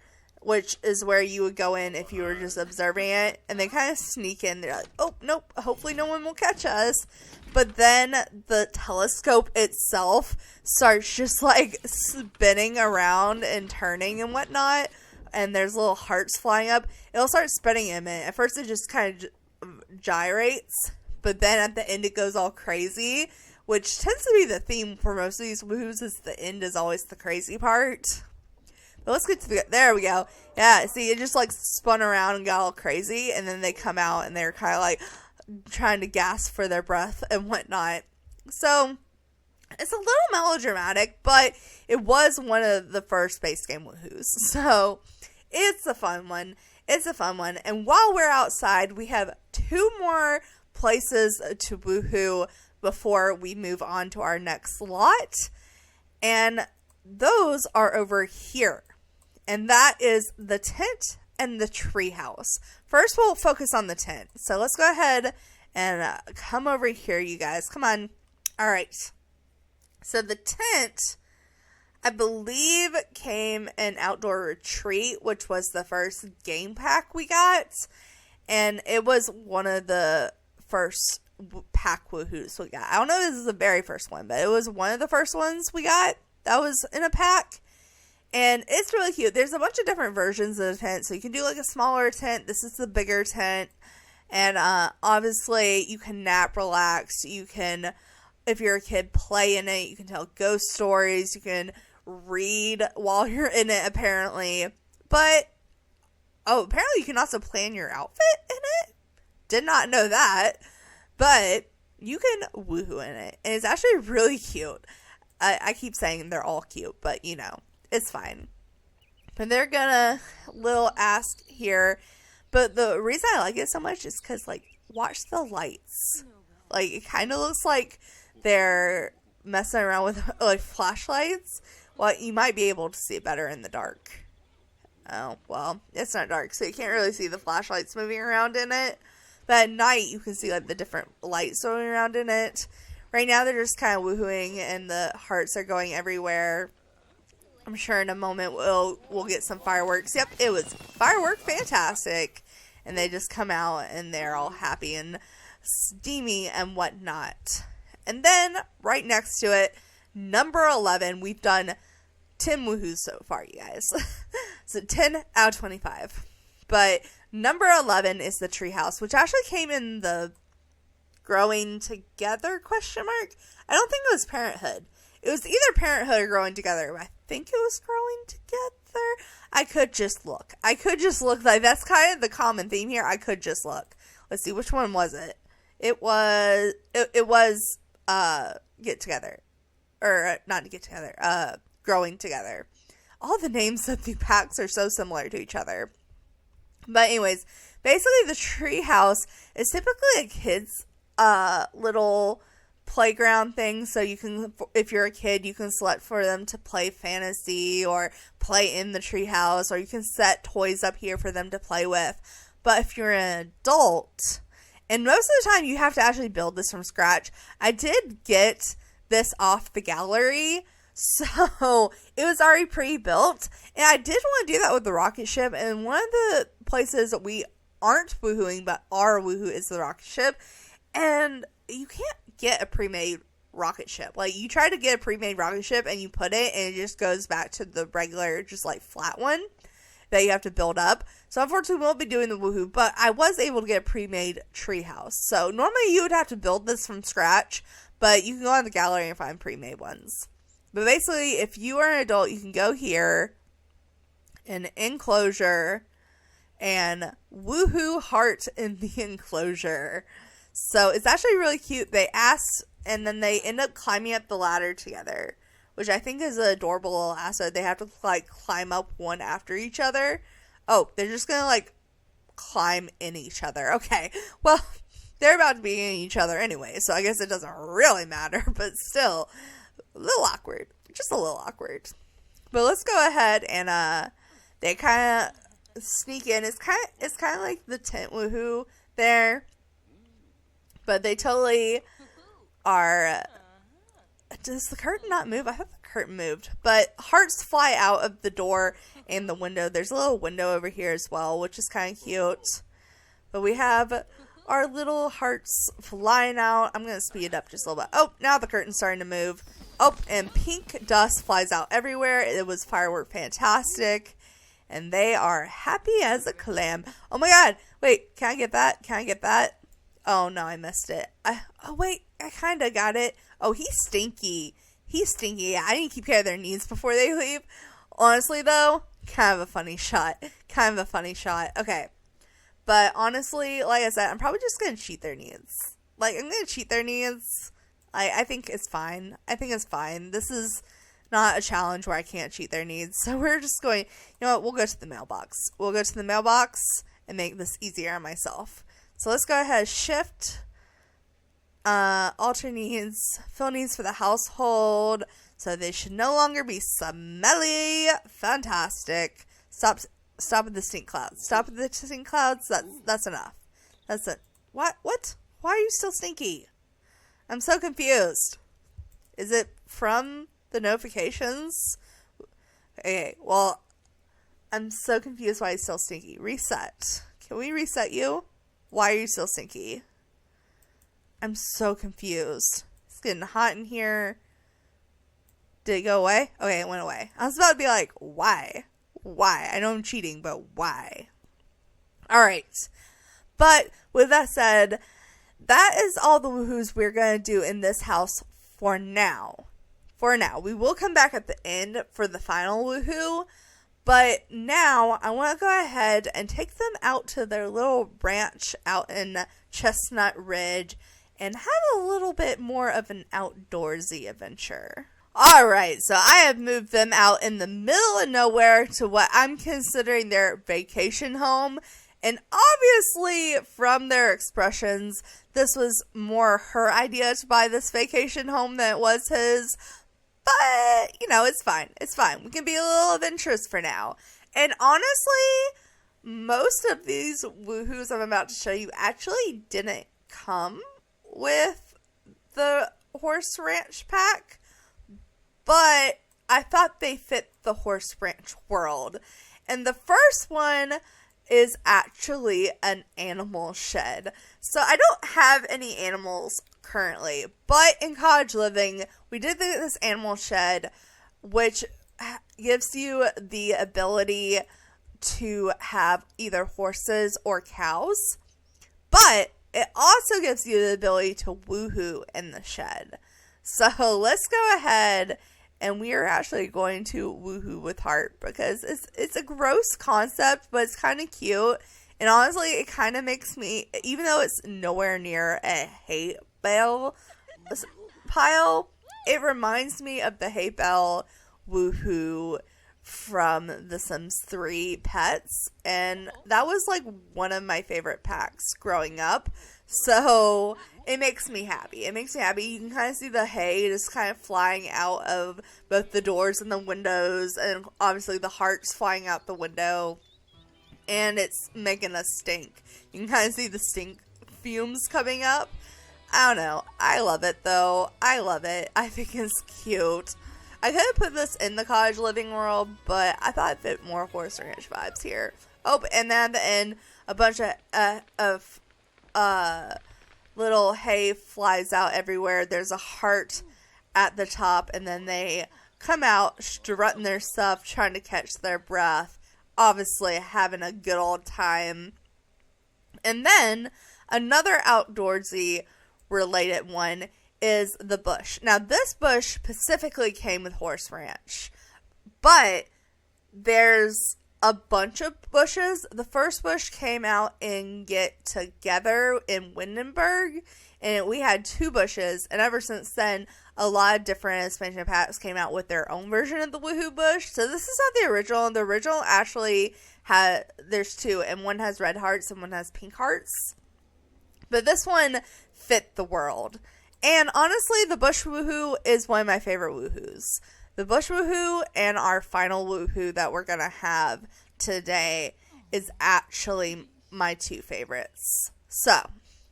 which is where you would go in if you were just observing it. And they kind of sneak in. They're like, oh, nope, hopefully no one will catch us. But then the telescope itself starts just like spinning around and turning and whatnot. And there's little hearts flying up. It'll start spinning in a minute. At first it just kind of gyrates. But then at the end it goes all crazy, which tends to be the theme for most of these woos, is the end is always the crazy part. But let's get to there we go. Yeah, see, it just like spun around and got all crazy, and then they come out and they're kind of like trying to gasp for their breath and whatnot. So it's a little melodramatic, but it was one of the first base game woohoos. So it's a fun one. And while we're outside, we have 2 more places to woohoo before we move on to our next lot. And those are over here. And that is the tent and the treehouse. First, we'll focus on the tent. So let's go ahead and come over here, you guys. Come on. All right. So the tent, I believe, came in Outdoor Retreat, which was the first game pack we got. And it was one of the first pack woohoos we got. I don't know if this is the very first one, but it was one of the first ones we got that was in a pack. And it's really cute. There's a bunch of different versions of the tent. So you can do like a smaller tent. This is the bigger tent. And obviously you can nap, relax. You can, if you're a kid, play in it. You can tell ghost stories. You can read while you're in it, apparently. But, apparently you can also plan your outfit in it. Did not know that. But you can woohoo in it. And it's actually really cute. I keep saying they're all cute, but you know, it's fine. But they're gonna little ask here. But the reason I like it so much is because, like, watch the lights. Like, it kind of looks like they're messing around with, like, flashlights. Well, you might be able to see it better in the dark. Oh, well, it's not dark, so you can't really see the flashlights moving around in it. But at night, you can see, like, the different lights going around in it. Right now, they're just kind of woohooing, and the hearts are going everywhere. I'm sure in a moment we'll get some fireworks. Yep, it was firework fantastic. And they just come out, and they're all happy and steamy and whatnot. And then, right next to it, number 11, we've done 10 woohoos so far, you guys. So 10 out of 25. But number 11 is the treehouse, which actually came in the Growing Together ? I don't think it was Parenthood. It was either Parenthood or Growing Together. But I think it was Growing Together. I could just look. Like, that's kind of the common theme here. I could just look. Let's see, which one was it? It was Get Together. Or, not Get Together. Growing Together. All the names of the packs are so similar to each other. But anyways, basically the tree house is typically a kid's little playground thing. So you can, if you're a kid, you can select for them to play fantasy or play in the tree house, or you can set toys up here for them to play with. But if you're an adult, and most of the time you have to actually build this from scratch. I did get this off the gallery, so it was already pre-built, and I did want to do that with the rocket ship. And one of the places that we aren't woohooing but are woohoo is the rocket ship, and you can't get a pre-made rocket ship. Like, you try to get a pre-made rocket ship and you put it, and it just goes back to the regular, just like flat one that you have to build up. So unfortunately we won't be doing the woohoo, but I was able to get a pre-made treehouse. So normally you would have to build this from scratch, but you can go on the gallery and find pre-made ones. But basically, if you are an adult, you can go here in enclosure and woohoo heart in the enclosure. So it's actually really cute. They ask, and then they end up climbing up the ladder together, which I think is an adorable little aspect. They have to like climb up one after each other. Oh, they're just gonna like climb in each other. Okay, well, they're about to be in each other anyway, so I guess it doesn't really matter, but still a little awkward, just a little awkward. But let's go ahead and they kind of sneak in. It's kind of like the tent woohoo there, but they totally are. Does the curtain not move? I thought the curtain moved. But hearts fly out of the door and the window. There's a little window over here as well, which is kind of cute. But we have our little hearts flying out. I'm going to speed it up just a little bit. Oh, now the curtain's starting to move. Oh, and pink dust flies out everywhere. It was firework fantastic. And they are happy as a clam. Oh my god. Wait, can I get that? Can I get that? Oh, no, I missed it. Oh, wait, I kind of got it. Oh, he's stinky. He's stinky. I need to keep care of their needs before they leave. Honestly, though, kind of a funny shot. Kind of a funny shot. Okay. But honestly, like I said, I'm probably just going to cheat their needs. Like, I'm going to cheat their needs. I think it's fine. I think it's fine. This is not a challenge where I can't cheat their needs. So we're just going, you know what, we'll go to the mailbox. We'll go to the mailbox and make this easier on myself. So let's go ahead, shift, alter needs, fill needs for the household, so they should no longer be smelly. Fantastic. Stop at the stink clouds. Stop at the stink clouds. That's enough. That's it. What? Why are you still stinky? I'm so confused. Is it from the notifications? Okay, well, I'm so confused why he's still stinky. Reset. Can we reset you? Why are you still stinky? I'm so confused. It's getting hot in here. Did it go away? Okay, it went away. I was about to be like, why? Why? I know I'm cheating, but why? Alright. But with that said, that is all the woohoos we're going to do in this house for now. For now. We will come back at the end for the final woohoo. But now I want to go ahead and take them out to their little ranch out in Chestnut Ridge and have a little bit more of an outdoorsy adventure. Alright, so I have moved them out in the middle of nowhere to what I'm considering their vacation home. And obviously, from their expressions, this was more her idea to buy this vacation home than it was his. But, you know, it's fine. It's fine. We can be a little adventurous for now. And honestly, most of these woohoos I'm about to show you actually didn't come with the horse ranch pack. But I thought they fit the horse ranch world. And the first one is actually an animal shed. So I don't have any animals currently, but in Cottage Living, we did this animal shed, which gives you the ability to have either horses or cows, but it also gives you the ability to woohoo in the shed. So let's go ahead, and we are actually going to woohoo with Heart, because it's a gross concept, but it's kind of cute. And honestly, it kind of makes me, even though it's nowhere near a hay bale pile, it reminds me of the hay bale woohoo from The Sims 3 Pets, and that was like one of my favorite packs growing up. So it makes me happy. It makes me happy. You can kind of see the hay just kind of flying out of both the doors and the windows, and obviously the hearts flying out the window, and it's making a stink. You can kind of see the stink fumes coming up. I don't know. I love it though. I love it. I think it's cute. I could have put this in the cottage living world, but I thought it fit more horse ranch vibes here. Oh, and then at the end, a bunch of little hay flies out everywhere. There's a heart at the top, and then they come out strutting their stuff, trying to catch their breath, obviously having a good old time. And then another outdoorsy related one is the bush. Now, this bush specifically came with Horse Ranch, but there's a bunch of bushes. The first bush came out in Get Together in Windenburg, and we had 2 bushes, and ever since then, a lot of different expansion packs came out with their own version of the Woohoo bush. So this is not the original. The original actually there's 2, and one has red hearts and one has pink hearts. But this one fit the world. And honestly, the bush woohoo is one of my favorite woohoos. The bush woohoo and our final woohoo that we're going to have today is actually my 2 favorites. So,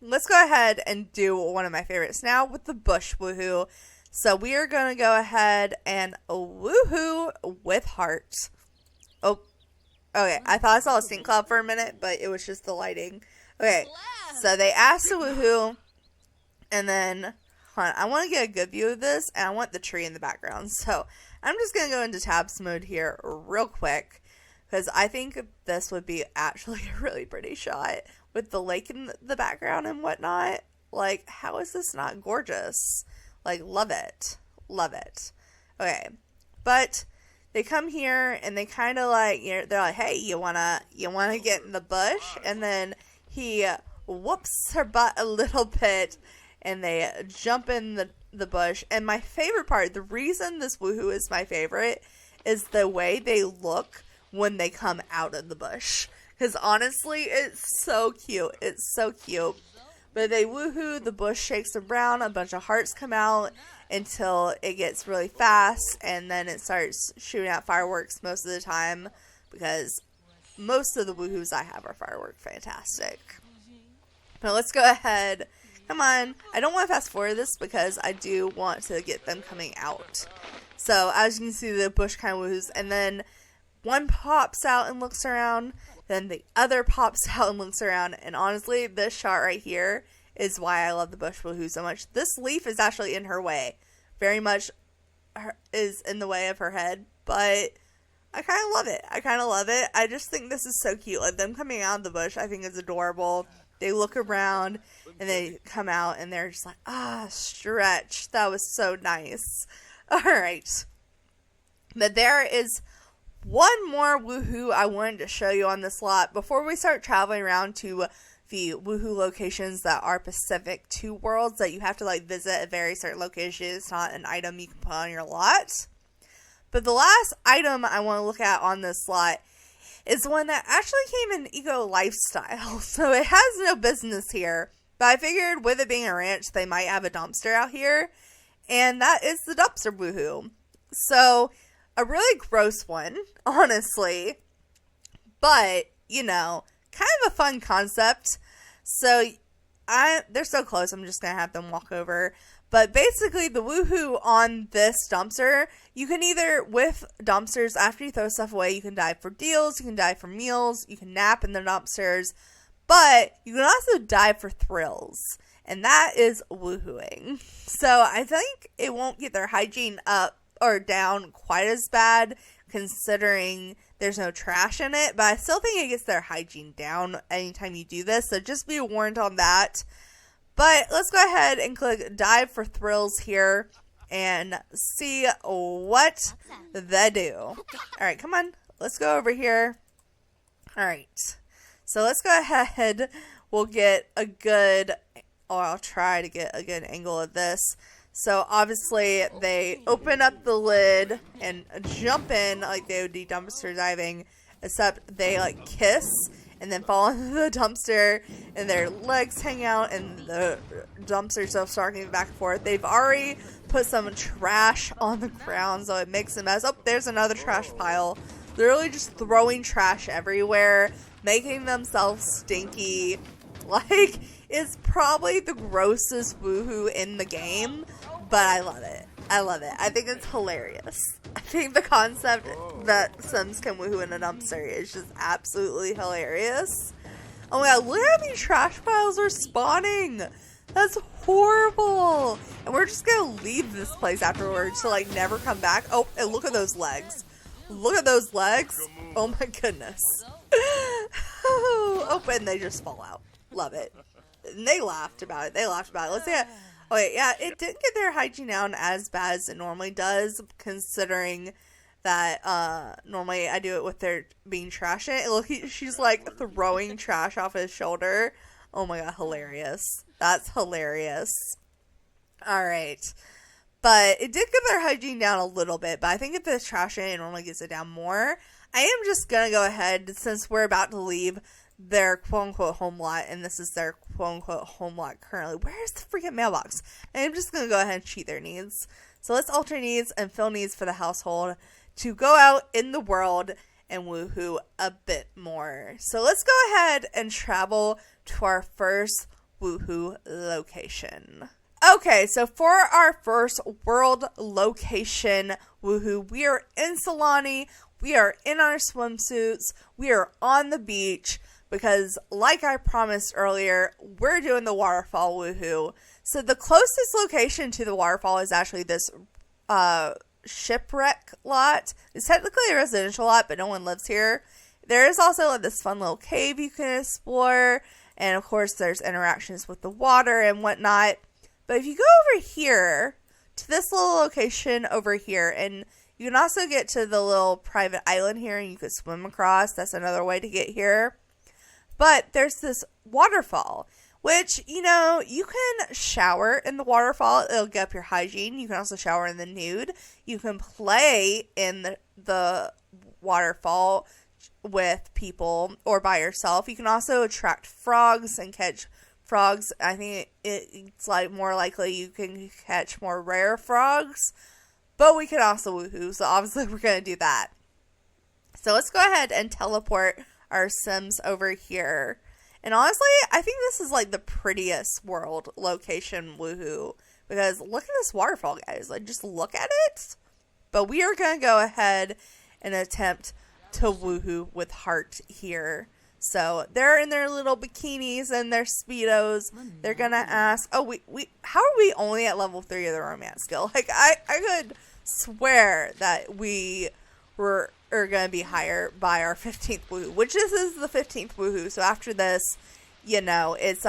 let's go ahead and do one of my favorites now with the bush woohoo. So, we are going to go ahead and woohoo with heart. Oh, okay. I thought I saw a stink cloud for a minute, but it was just the lighting. Okay, so they asked the woohoo. And then, I want to get a good view of this, and I want the tree in the background. So, I'm just going to go into tabs mode here real quick, because I think this would be actually a really pretty shot with the lake in the background and whatnot. Like, how is this not gorgeous? Like, love it. Love it. Okay, but they come here, and they kind of like, they're like, hey, you wanna get in the bush? And then he whoops her butt a little bit, and they jump in the bush. And my favorite part, the reason this woohoo is my favorite, is the way they look when they come out of the bush. Because honestly, it's so cute. It's so cute. But they woohoo, the bush shakes around, a bunch of hearts come out until it gets really fast, and then it starts shooting out fireworks most of the time, because most of the woohoos I have are firework fantastic. But let's go ahead. Come on. I don't want to fast forward this because I do want to get them coming out. So, as you can see, the bush kind of woos, and then one pops out and looks around, then the other pops out and looks around, and honestly, this shot right here is why I love the bush woohoo so much. This leaf is actually in her way. Very much is in the way of her head, but I kind of love it. I just think this is so cute. Like, them coming out of the bush, I think is adorable. They look around, and they come out, and they're just like, stretch. That was so nice. Alright. But there is one more woohoo I wanted to show you on this lot before we start traveling around to the woohoo locations that are specific to worlds that you have to, like, visit a very certain location. It's not an item you can put on your lot. But the last item I want to look at on this lot is one that actually came in Eco Lifestyle. So it has no business here. But I figured with it being a ranch, they might have a dumpster out here. And that is the dumpster woohoo. So, a really gross one, honestly. But, kind of a fun concept. So, they're so close, I'm just going to have them walk over. But basically, the woohoo on this dumpster, you can either, with dumpsters, after you throw stuff away, you can dive for deals, you can dive for meals, you can nap in the dumpsters, but you can also dive for thrills. And that is woohooing. So I think it won't get their hygiene up or down quite as bad, considering there's no trash in it, but I still think it gets their hygiene down anytime you do this, so just be warned on that. But let's go ahead and click dive for thrills here and see what they do. Alright, come on. Let's go over here. Alright. So let's go ahead. We'll get a good, or I'll try to get a good angle of this. So obviously they open up the lid and jump in like they would do dumpster diving, except they like kiss and then fall into the dumpster and their legs hang out and the dumpster stuff starting back and forth. They've already put some trash on the ground, so it makes a mess. Oh, there's another trash pile. Literally just throwing trash everywhere, making themselves stinky. Like, it's probably the grossest woohoo in the game, but I love it. I love it. I think it's hilarious. I think the concept that Sims can woohoo in a dumpster is just absolutely hilarious. Oh my god, look at how many trash piles are spawning. That's horrible. And we're just gonna leave this place afterwards to like never come back. Oh, and look at those legs. Look at those legs. Oh my goodness. Oh, and they just fall out. Love it. And they laughed about it. Let's see. Oh wait, yeah, it didn't get their hygiene down as bad as it normally does, considering that normally I do it with their being trash in it. Look, she's like throwing trash off his shoulder. Oh my god, hilarious. That's hilarious. Alright. But it did get their hygiene down a little bit, but I think if the trash in it normally gets it down more. I am just gonna go ahead, since we're about to leave their quote-unquote home lot, and this is their quote-unquote home lot currently. Where's the freaking mailbox? I'm just going to go ahead and cheat their needs. So let's alter needs and fill needs for the household to go out in the world and woohoo a bit more. So let's go ahead and travel to our first woohoo location. Okay, so for our first world location woohoo, we are in Solani, we are in our swimsuits, we are on the beach, because like I promised earlier, we're doing the waterfall woohoo. So the closest location to the waterfall is actually this shipwreck lot. It's technically a residential lot, but no one lives here. There is also like this fun little cave you can explore, and of course there's interactions with the water and whatnot. But if you go over here to this little location over here, and you can also get to the little private island here and you could swim across. That's another way to get here. But there's this waterfall, which, you know, you can shower in the waterfall. It'll get up your hygiene. You can also shower in the nude. You can play in the waterfall with people or by yourself. You can also attract frogs and catch frogs. I think it's like more likely you can catch more rare frogs. But we can also woohoo, so obviously we're going to do that. So let's go ahead and teleport our Sims over here. And honestly, I think this is like the prettiest world location woohoo. Because look at this waterfall, guys. Like, just look at it. But we are going to go ahead and attempt to woohoo with heart here. So they're in their little bikinis and their Speedos. They're going to ask, oh, how are we only at level 3 of the romance skill? Like, I could swear that we are going to be higher by our 15th woohoo, which this is the 15th woohoo. So after this, you know, it's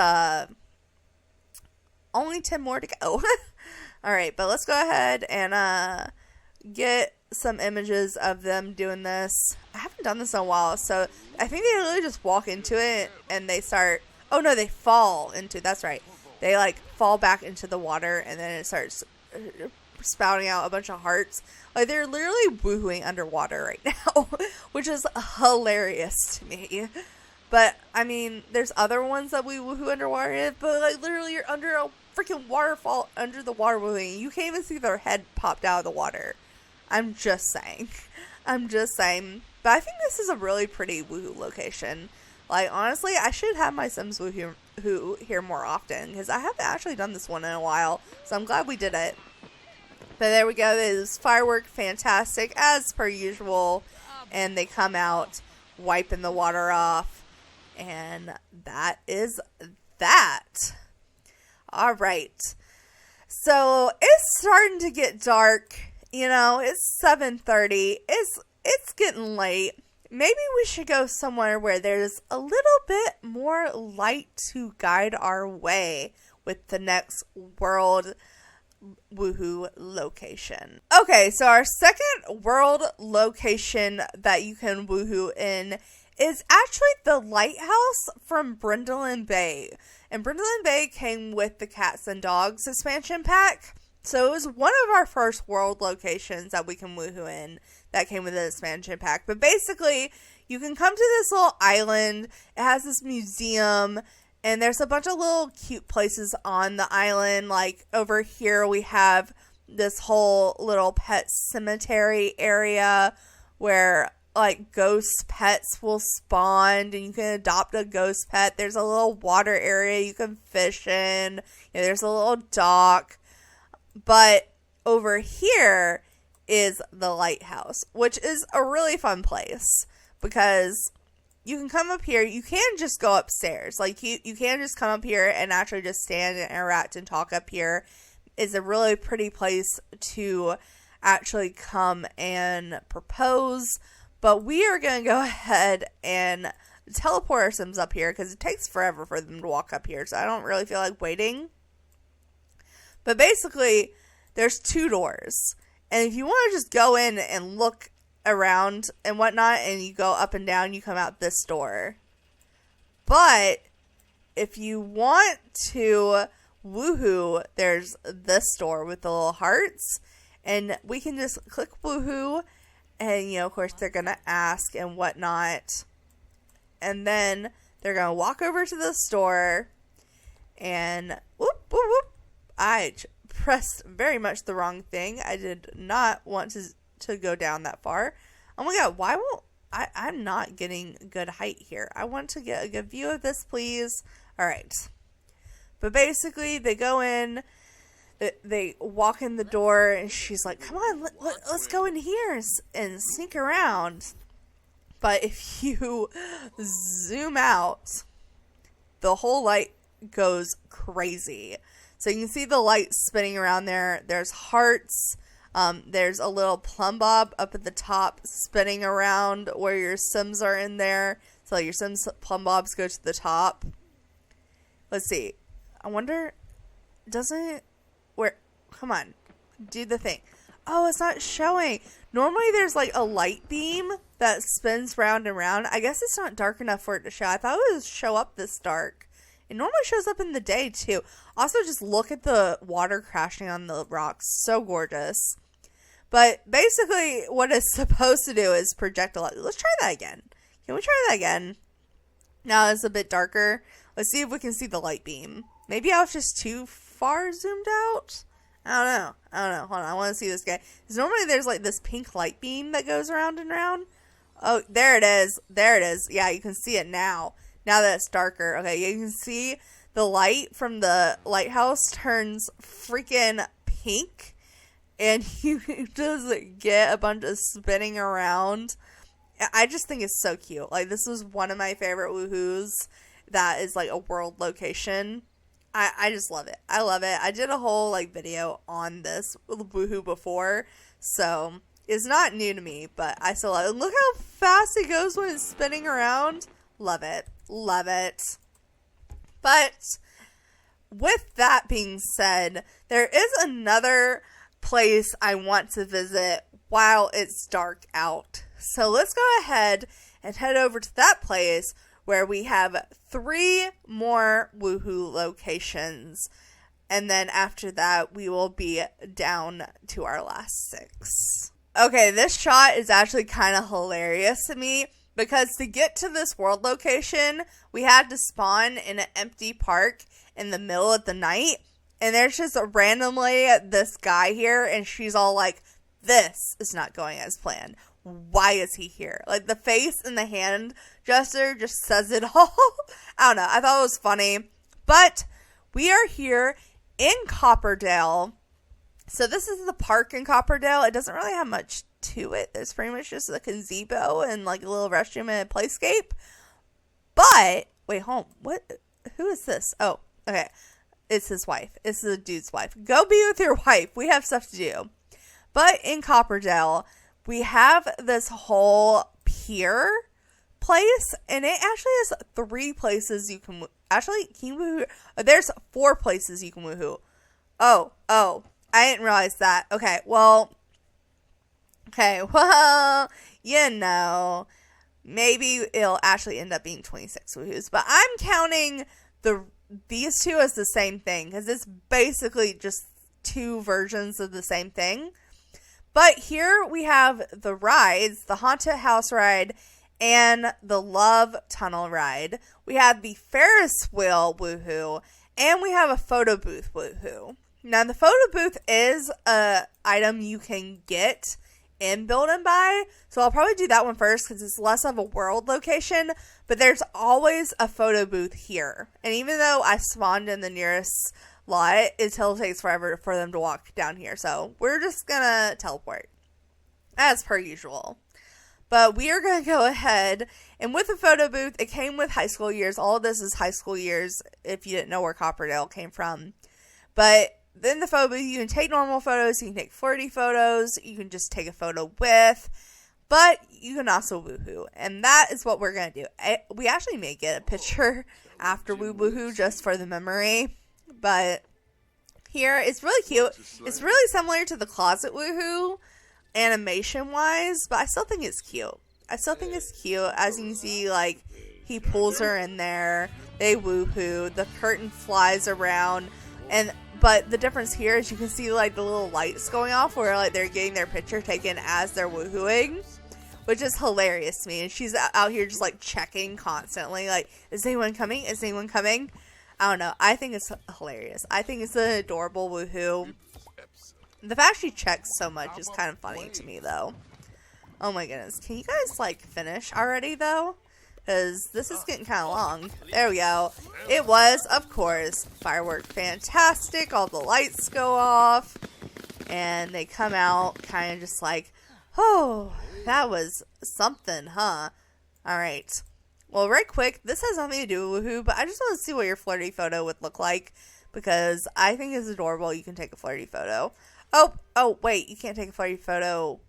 only 10 more to go. All right, but let's go ahead and get some images of them doing this. I haven't done this in a while, so I think they literally just walk into it and they start, oh no, they fall into, that's right. They like fall back into the water and then it starts spouting out a bunch of hearts. Like, they're literally woohooing underwater right now, which is hilarious to me. But I mean, there's other ones that we woohoo underwater, but like literally you're under a freaking waterfall under the water woohooing. You can't even see their head popped out of the water. I'm just saying. But I think this is a really pretty woohoo location. Like, honestly, I should have my Sims woohoo here more often, because I haven't actually done this one in a while. So I'm glad we did it. But there we go. This firework, fantastic, as per usual. And they come out, wiping the water off. And that is that. All right. So it's starting to get dark. You know, it's 7:30. It's getting late. Maybe we should go somewhere where there's a little bit more light to guide our way with the next world woohoo location. Okay, so our second world location that you can woohoo in is actually the lighthouse from Brindleton Bay. And Brindleton Bay came with the Cats and Dogs expansion pack. So it was one of our first world locations that we can woohoo in that came with the expansion pack. But basically, you can come to this little island. It has this museum, and there's a bunch of little cute places on the island. Like over here, we have this whole little pet cemetery area where like ghost pets will spawn, and you can adopt a ghost pet. There's a little water area you can fish in. There's a little dock. But over here is the lighthouse, which is a really fun place because you can come up here. You can just go upstairs. Like you can just come up here and actually just stand and interact and talk up here. It's a really pretty place to actually come and propose. But we are going to go ahead and teleport our Sims up here because it takes forever for them to walk up here. So I don't really feel like waiting. But basically, there's 2 doors. And if you want to just go in and look around and whatnot, and you go up and down, you come out this door. But if you want to woohoo, there's this door with the little hearts. And we can just click woohoo. And, of course, they're going to ask and whatnot. And then they're going to walk over to the store. And whoop, whoop, whoop. I pressed very much the wrong thing. I did not want to go down that far. Oh my god, why won't I'm not getting good height here. I want to get a good view of this, please. Alright. But basically, they go in, they walk in the door, and she's like, come on, let's go in here and sneak around. But if you zoom out, the whole light goes crazy. So you can see the light spinning around there. There's hearts. There's a little plumb bob up at the top spinning around where your Sims are in there. So your Sims plumb bobs go to the top. Let's see. I wonder, come on, do the thing. Oh, it's not showing. Normally there's like a light beam that spins round and round. I guess it's not dark enough for it to show. I thought it would show up this dark. It normally shows up in the day, too. Also, just look at the water crashing on the rocks. So gorgeous. But basically, what it's supposed to do is project a light. Let's try that again. Can we try that again? Now it's a bit darker. Let's see if we can see the light beam. Maybe I was just too far zoomed out? I don't know. Hold on. I want to see this guy. Because normally there's like this pink light beam that goes around and around. Oh, there it is. There it is. Yeah, you can see it now. Now that it's darker. Okay, you can see the light from the lighthouse turns freaking pink. And you just get a bunch of spinning around. I just think it's so cute. Like, this was one of my favorite woohoos that is like a world location. I just love it. I love it. I did a whole like video on this woohoo before. So, it's not new to me, but I still love it. Look how fast it goes when it's spinning around. Love it. Love it. But with that being said, there is another place I want to visit while it's dark out. So let's go ahead and head over to that place where we have 3 more woohoo locations. And then after that, we will be down to our last 6. Okay, this shot is actually kind of hilarious to me. Because to get to this world location, we had to spawn in an empty park in the middle of the night. And there's just randomly this guy here, and she's all like, this is not going as planned. Why is he here? Like, the face and the hand gesture just says it all. I don't know. I thought it was funny. But we are here in Copperdale. So this is the park in Copperdale. It doesn't really have much to it. There's pretty much just a gazebo and like a little restroom and a playscape. But wait, who is this? Oh, okay. It's his wife. It's the dude's wife. Go be with your wife. We have stuff to do. But in Copperdale, we have this whole pier place, and it actually has 3 places you can actually can you woohoo. There's 4 places you can woohoo. Oh, I didn't realize that. Okay, well, maybe it'll actually end up being 26 woohoos. But I'm counting these 2 as the same thing, because it's basically just two versions of the same thing. But here we have the rides, the haunted house ride and the love tunnel ride. We have the Ferris wheel woohoo, and we have a photo booth woohoo. Now, the photo booth is a item you can get in Build and Buy, so I'll probably do that one first because it's less of a world location, but there's always a photo booth here. And even though I spawned in the nearest lot, it still takes forever for them to walk down here, so we're just gonna teleport as per usual. But we are going to go ahead, and with the photo booth, it came with high school years. All of this is high school years if you didn't know where Copperdale came from. But then the photo booth, you can take normal photos, you can take flirty photos, you can just take a photo with, but you can also woohoo. And that is what we're going to do. We actually may get a picture after we woohoo just for the memory. But here, it's really cute. It's really similar to the closet woohoo animation wise, but I still think it's cute. As you can see, like, he pulls her in there, they woohoo, the curtain flies around, but the difference here is you can see, like, the little lights going off where, like, they're getting their picture taken as they're woohooing, which is hilarious to me. And she's out here just, like, checking constantly, like, is anyone coming? I don't know. I think it's hilarious. I think it's an adorable woohoo. The fact she checks so much is kind of funny to me, though. Oh my goodness. Can you guys, like, finish already, though? Because this is getting kind of long. There we go. It was, of course, firework fantastic. All the lights go off. And they come out kind of just like, oh, that was something, huh? Alright. Well, right quick, this has nothing to do with woohoo, but I just want to see what your flirty photo would look like. Because I think it's adorable. You can take a flirty photo. Oh, wait, you can't take a flirty photo.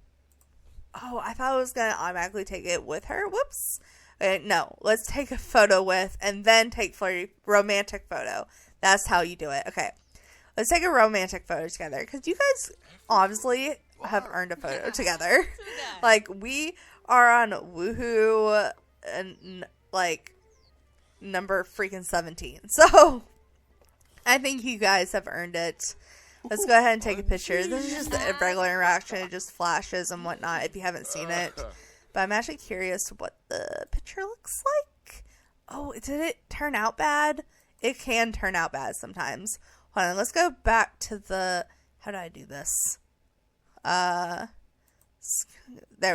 Oh, I thought I was going to automatically take it with her. Whoops. Okay, no, let's take a photo with and then take romantic photo. That's how you do it. Okay, let's take a romantic photo together because you guys obviously have earned a photo together. Like, we are on woohoo and, like, number freaking 17. So, I think you guys have earned it. Let's go ahead and take a picture. This is just a regular interaction. It just flashes and whatnot if you haven't seen it. But I'm actually curious what the picture looks like. Oh, did it turn out bad? It can turn out bad sometimes. Hold on, let's go back to the... How do I do this? There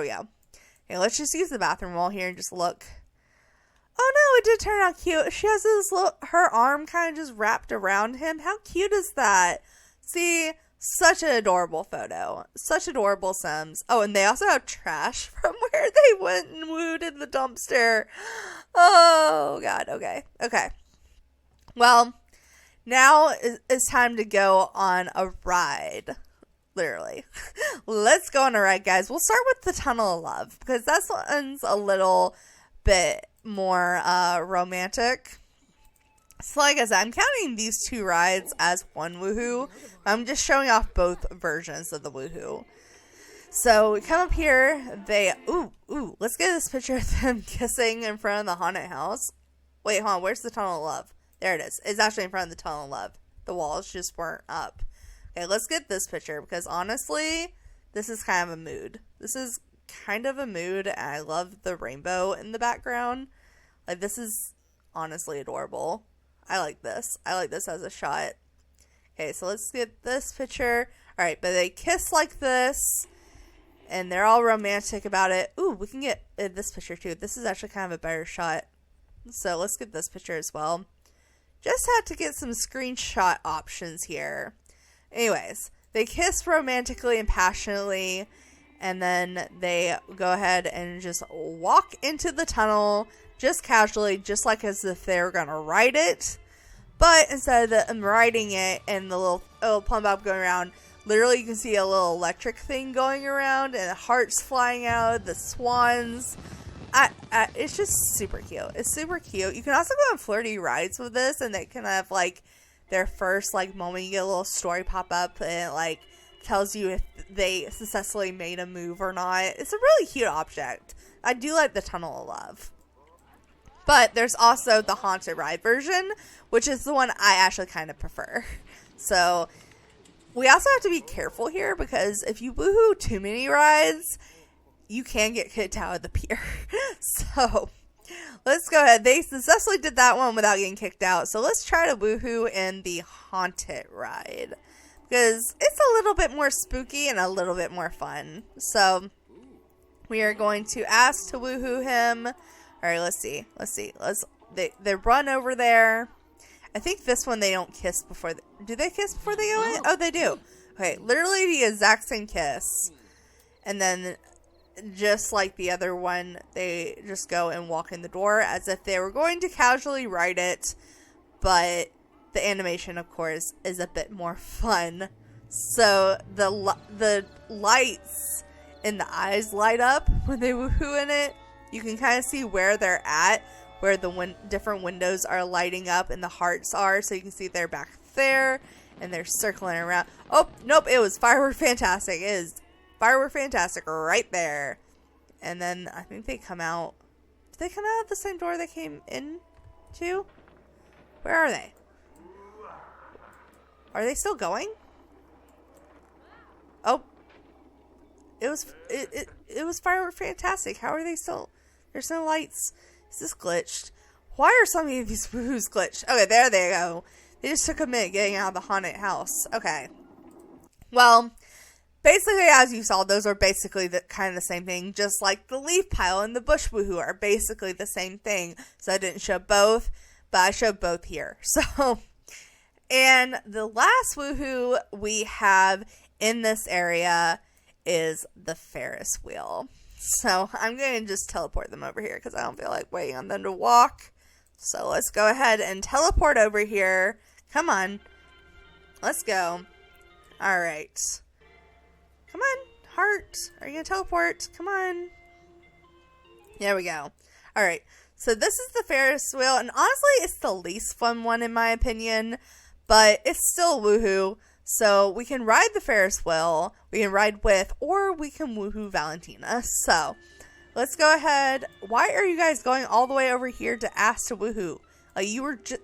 we go. Okay, let's just use the bathroom wall here and just look. Oh no, it did turn out cute. She has this little... Her arm kind of just wrapped around him. How cute is that? See, such an adorable photo. Such adorable Sims. Oh, and they also have trash from where they went and wooed in the dumpster. Oh, God. Okay. Well, now it's time to go on a ride. Literally. Let's go on a ride, guys. We'll start with the Tunnel of Love because that one's a little bit more romantic. So like I said, I'm counting these two rides as one woohoo. I'm just showing off both versions of the woohoo. So we come up here, let's get this picture of them kissing in front of the haunted house. Wait, hold on, where's the Tunnel of Love? There it is. It's actually in front of the Tunnel of Love. The walls just weren't up. Okay, let's get this picture because honestly, this is kind of a mood. And I love the rainbow in the background. Like, this is honestly adorable. I like this as a shot. Okay, so let's get this picture. Alright, but they kiss like this. And they're all romantic about it. Ooh, we can get this picture too. This is actually kind of a better shot. So let's get this picture as well. Just had to get some screenshot options here. Anyways, they kiss romantically and passionately. And then they go ahead and just walk into the tunnel. Just casually, just like as if they were going to ride it. But instead of them riding it and the little pump up going around, literally you can see a little electric thing going around and hearts flying out, the swans. It's just super cute. It's super cute. You can also go on flirty rides with this and they can have like their first like moment. You get a little story pop up and it like tells you if they successfully made a move or not. It's a really cute object. I do like the Tunnel of Love. But there's also the haunted ride version, which is the one I actually kind of prefer. So We also have to be careful here because if you woohoo too many rides, you can get kicked out of the pier. So let's go ahead. They successfully did that one without getting kicked out. So let's try to woohoo in the haunted ride because it's a little bit more spooky and a little bit more fun. So we are going to ask to woohoo him. All right, let's see. They run over there. I think this one they don't kiss before. Do they kiss before they go in? Oh, they do. Okay, literally the exact same kiss. And then just like the other one, they just go and walk in the door as if they were going to casually ride it. But the animation, of course, is a bit more fun. So the lights in the eyes light up when they woohoo in it. You can kind of see where they're at, where the different windows are lighting up and the hearts are. So you can see they're back there and they're circling around. Oh, nope, it was Firework Fantastic. It is Firework Fantastic right there. And then I think they come out. Did they come out of the same door they came in to? Where are they? Are they still going? Oh. It was Firework Fantastic. How are they still? There's no lights. Is this glitched? Why are so many of these woohoos glitched? Okay, there they go. They just took a minute getting out of the haunted house. Okay. Well, basically, as you saw, those are basically kind of the same thing. Just like the leaf pile and the bush woohoo are basically the same thing. So I didn't show both, but I showed both here. So, and the last woohoo we have in this area is the Ferris wheel. So I'm going to just teleport them over here because I don't feel like waiting on them to walk. So let's go ahead and teleport over here. Come on. Let's go. All right. Come on, heart. Are you going to teleport? Come on. There we go. All right. So this is the Ferris wheel. And honestly, it's the least fun one in my opinion. But it's still woohoo. So we can ride the Ferris wheel, we can ride with, or we can woohoo Valentina. So let's go ahead. Why are you guys going all the way over here to ask to woohoo? Like you were just,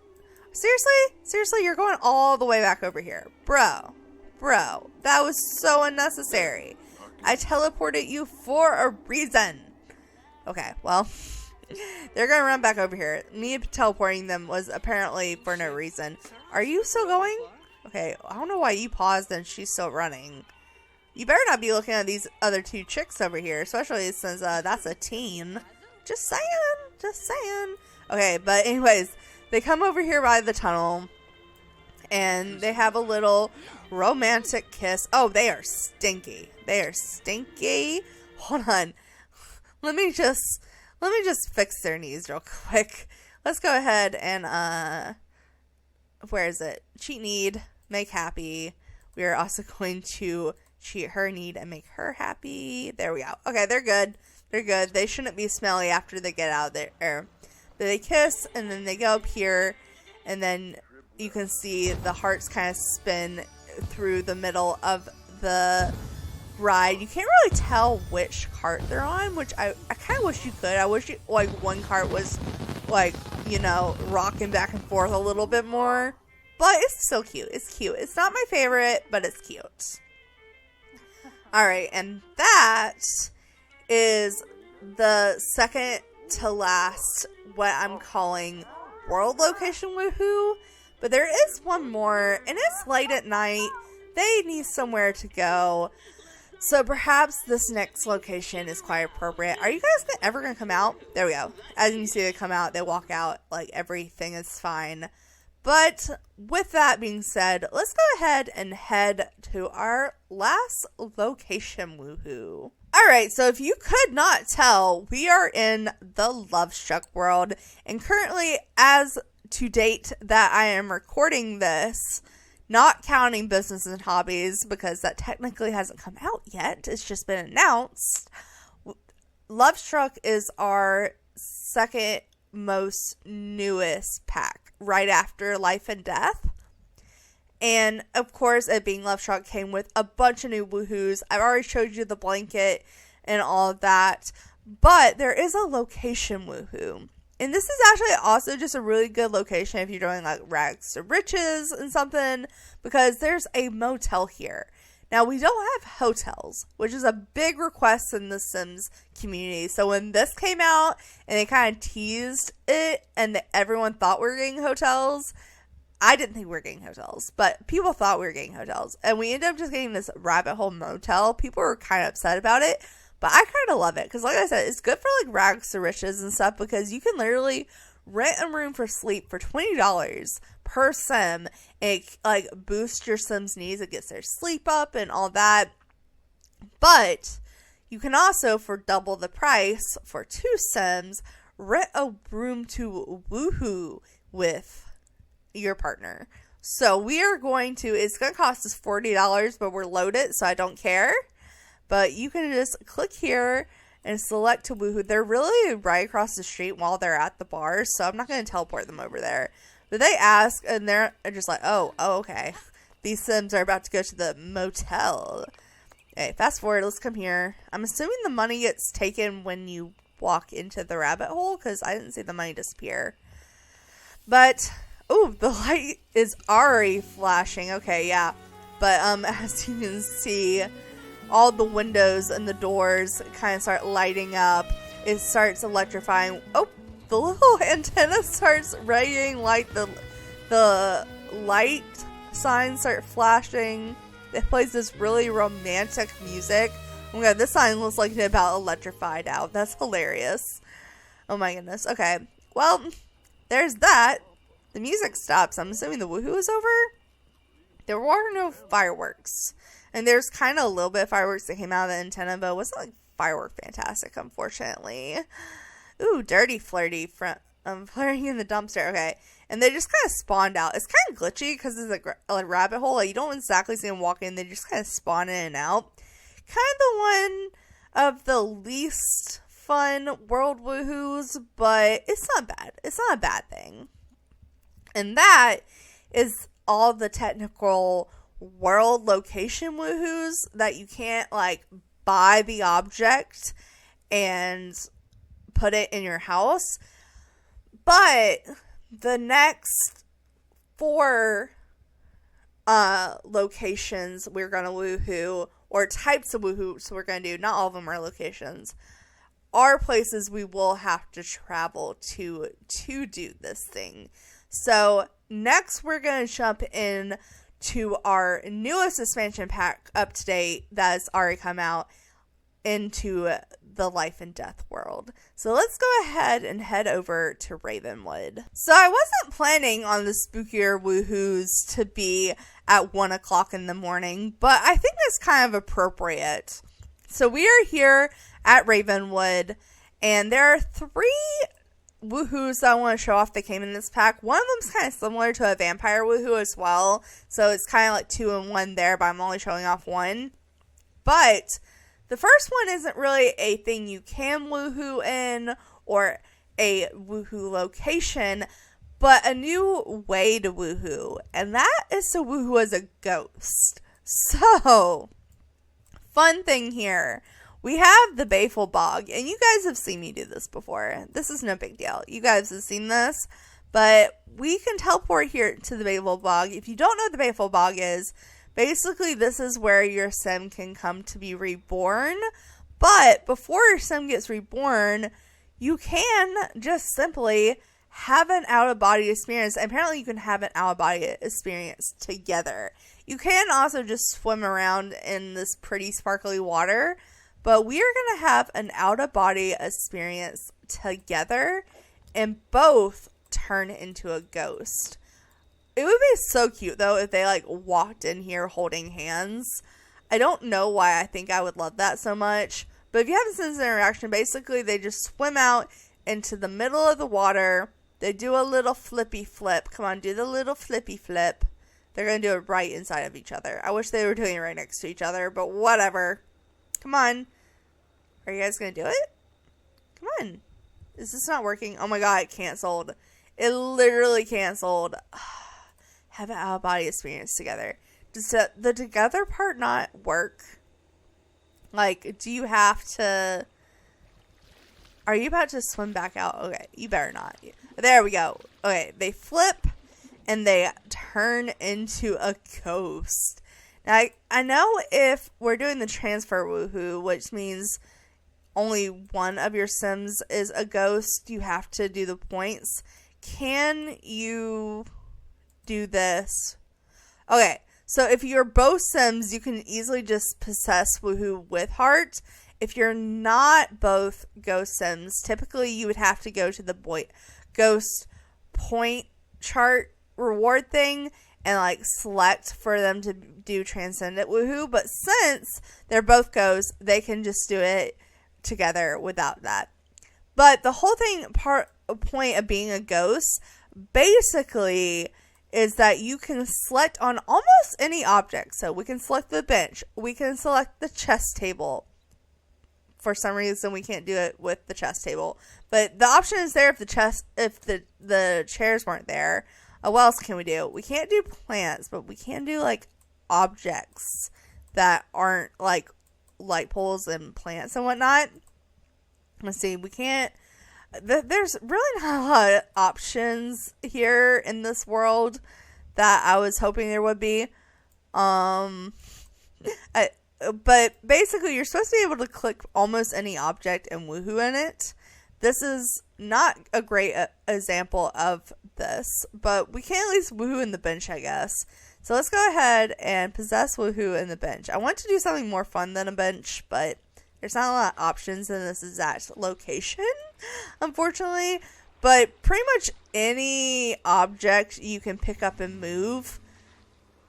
seriously, you're going all the way back over here. Bro, that was so unnecessary. I teleported you for a reason. Okay, well, they're going to run back over here. Me teleporting them was apparently for no reason. Are you still going? Okay, I don't know why you paused and she's still running. You better not be looking at these other two chicks over here, especially since that's a teen. Just saying. Okay, but anyways, they come over here by the tunnel and they have a little romantic kiss. Oh, they are stinky. Hold on. Let me just fix their knees real quick. Let's go ahead and where is it? Cheat need. Make happy. We are also going to cheat her need and make her happy. There we go. Okay, they're good. They shouldn't be smelly after they get out there. But they kiss and then they go up here and then you can see the hearts kind of spin through the middle of the ride. You can't really tell which cart they're on, which I kind of wish you could. I wish like one cart was like, you know, rocking back and forth a little bit more. But it's still cute. It's cute. It's not my favorite, but it's cute. Alright, and that is the second to last, what I'm calling world location woohoo. But there is one more, and it's late at night. They need somewhere to go. So perhaps this next location is quite appropriate. Are you guys ever going to come out? There we go. As you can see, they come out, they walk out, like everything is fine. But with that being said, let's go ahead and head to our last location woohoo. Alright, so if you could not tell, we are in the Love Struck world. And currently, as to date that I am recording this, not counting business and hobbies, because that technically hasn't come out yet, it's just been announced, Love Struck is our second most newest pack, right after Life and Death. And of course, it being Love Struck came with a bunch of new woohoos. I've already showed you the blanket and all of that, but there is a location woohoo. And this is actually also just a really good location if you're doing like rags to riches and something, because there's a motel here. Now, we don't have hotels, which is a big request in the Sims community. So when this came out and they kind of teased it and everyone thought we were getting hotels, I didn't think we were getting hotels, but people thought we were getting hotels. And we ended up just getting this rabbit hole motel. People were kind of upset about it, but I kind of love it because, like I said, it's good for like rags to riches and stuff, because you can literally rent a room for sleep for $20 per sim. It like boosts your sim's needs. It gets their sleep up and all that. But you can also, for double the price, for 2 sims, rent a room to woohoo with your partner. So we are going to, it's going to cost us $40, but we're loaded, so I don't care. But you can just click here and select to woohoo. They're really right across the street while they're at the bar, so I'm not going to teleport them over there. But they ask, and they're just like, oh, okay. These Sims are about to go to the motel. Okay, fast forward, let's come here. I'm assuming the money gets taken when you walk into the rabbit hole, because I didn't see the money disappear. But, oh, the light is already flashing. Okay, yeah. But as you can see, all the windows and the doors kind of start lighting up. It starts electrifying. Oh, the little antenna starts radiating light. The light signs start flashing. It plays this really romantic music. Oh my god, this sign looks like it's about electrified out. That's hilarious. Oh my goodness. Okay, well, there's that. The music stops. I'm assuming the woohoo is over. There were no fireworks. And there's kind of a little bit of fireworks that came out of the antenna, but it wasn't like firework fantastic, unfortunately. Ooh, dirty flirty flirting in the dumpster. Okay. And they just kind of spawned out. It's kind of glitchy because it's a rabbit hole. Like, you don't exactly see them walk in. They just kind of spawn in and out. Kind of the one of the least fun world woohoos, but it's not bad. It's not a bad thing. And that is all the technical world location woohoos that you can't like buy the object and put it in your house. But the next 4 locations we're gonna woohoo, or types of woohoo's we're gonna do, not all of them are locations, are places we will have to travel to do this thing. So next we're gonna jump in to our newest expansion pack up to date that has already come out, into the life and death world. So let's go ahead and head over to Ravenwood. So I wasn't planning on the spookier woohoos to be at 1 o'clock in the morning, but I think that's kind of appropriate. So we are here at Ravenwood, and there are 3 woohoos that I want to show off that came in this pack. One of them's kind of similar to a vampire woohoo as well, so it's kind of like 2 in 1 there, but I'm only showing off 1. But the first one isn't really a thing you can woohoo in or a woohoo location, but a new way to woohoo, and that is to woohoo as a ghost. So, fun thing here. We have the Bayful Bog, and you guys have seen me do this before. This is no big deal. You guys have seen this, but we can teleport here to the Bayful Bog. If you don't know what the Bayful Bog is, basically this is where your sim can come to be reborn. But before your sim gets reborn, you can just simply have an out-of-body experience. And apparently you can have an out-of-body experience together. You can also just swim around in this pretty sparkly water. But we are going to have an out-of-body experience together and both turn into a ghost. It would be so cute, though, if they, like, walked in here holding hands. I don't know why I think I would love that so much. But if you haven't seen this interaction, basically they just swim out into the middle of the water. They do a little flippy flip. Come on, do the little flippy flip. They're going to do it right inside of each other. I wish they were doing it right next to each other, but whatever. Come on. Are you guys going to do it? Come on. Is this not working? Oh my god, it canceled. It literally canceled. Have an out-of-body experience together. Does the together part not work? Like, do you have to... Are you about to swim back out? Okay, you better not. There we go. Okay, they flip and they turn into a ghost. Now, I know if we're doing the transfer woohoo, which means only one of your Sims is a ghost, you have to do the points. Can you do this? Okay, so if you're both Sims, you can easily just possess woohoo with heart. If you're not both ghost Sims, typically you would have to go to the ghost point chart reward thing and like select for them to do transcendent woohoo. But since they're both ghosts, they can just do it together without that. But the whole point of being a ghost basically is that you can select on almost any object. So we can select the bench, we can select the chess table. For some reason, we can't do it with the chess table, but the option is there if the chairs weren't there. What else can we do? We can't do plants, but we can do like objects that aren't like light poles and plants and whatnot. Let's see. We can't. There's really not a lot of options here in this world that I was hoping there would be. But basically, you're supposed to be able to click almost any object and woohoo in it. This is not a great example of this, but we can at least woohoo in the bench, I guess. So let's go ahead and possess woohoo in the bench. I want to do something more fun than a bench, but there's not a lot of options in this exact location, unfortunately. But pretty much any object you can pick up and move,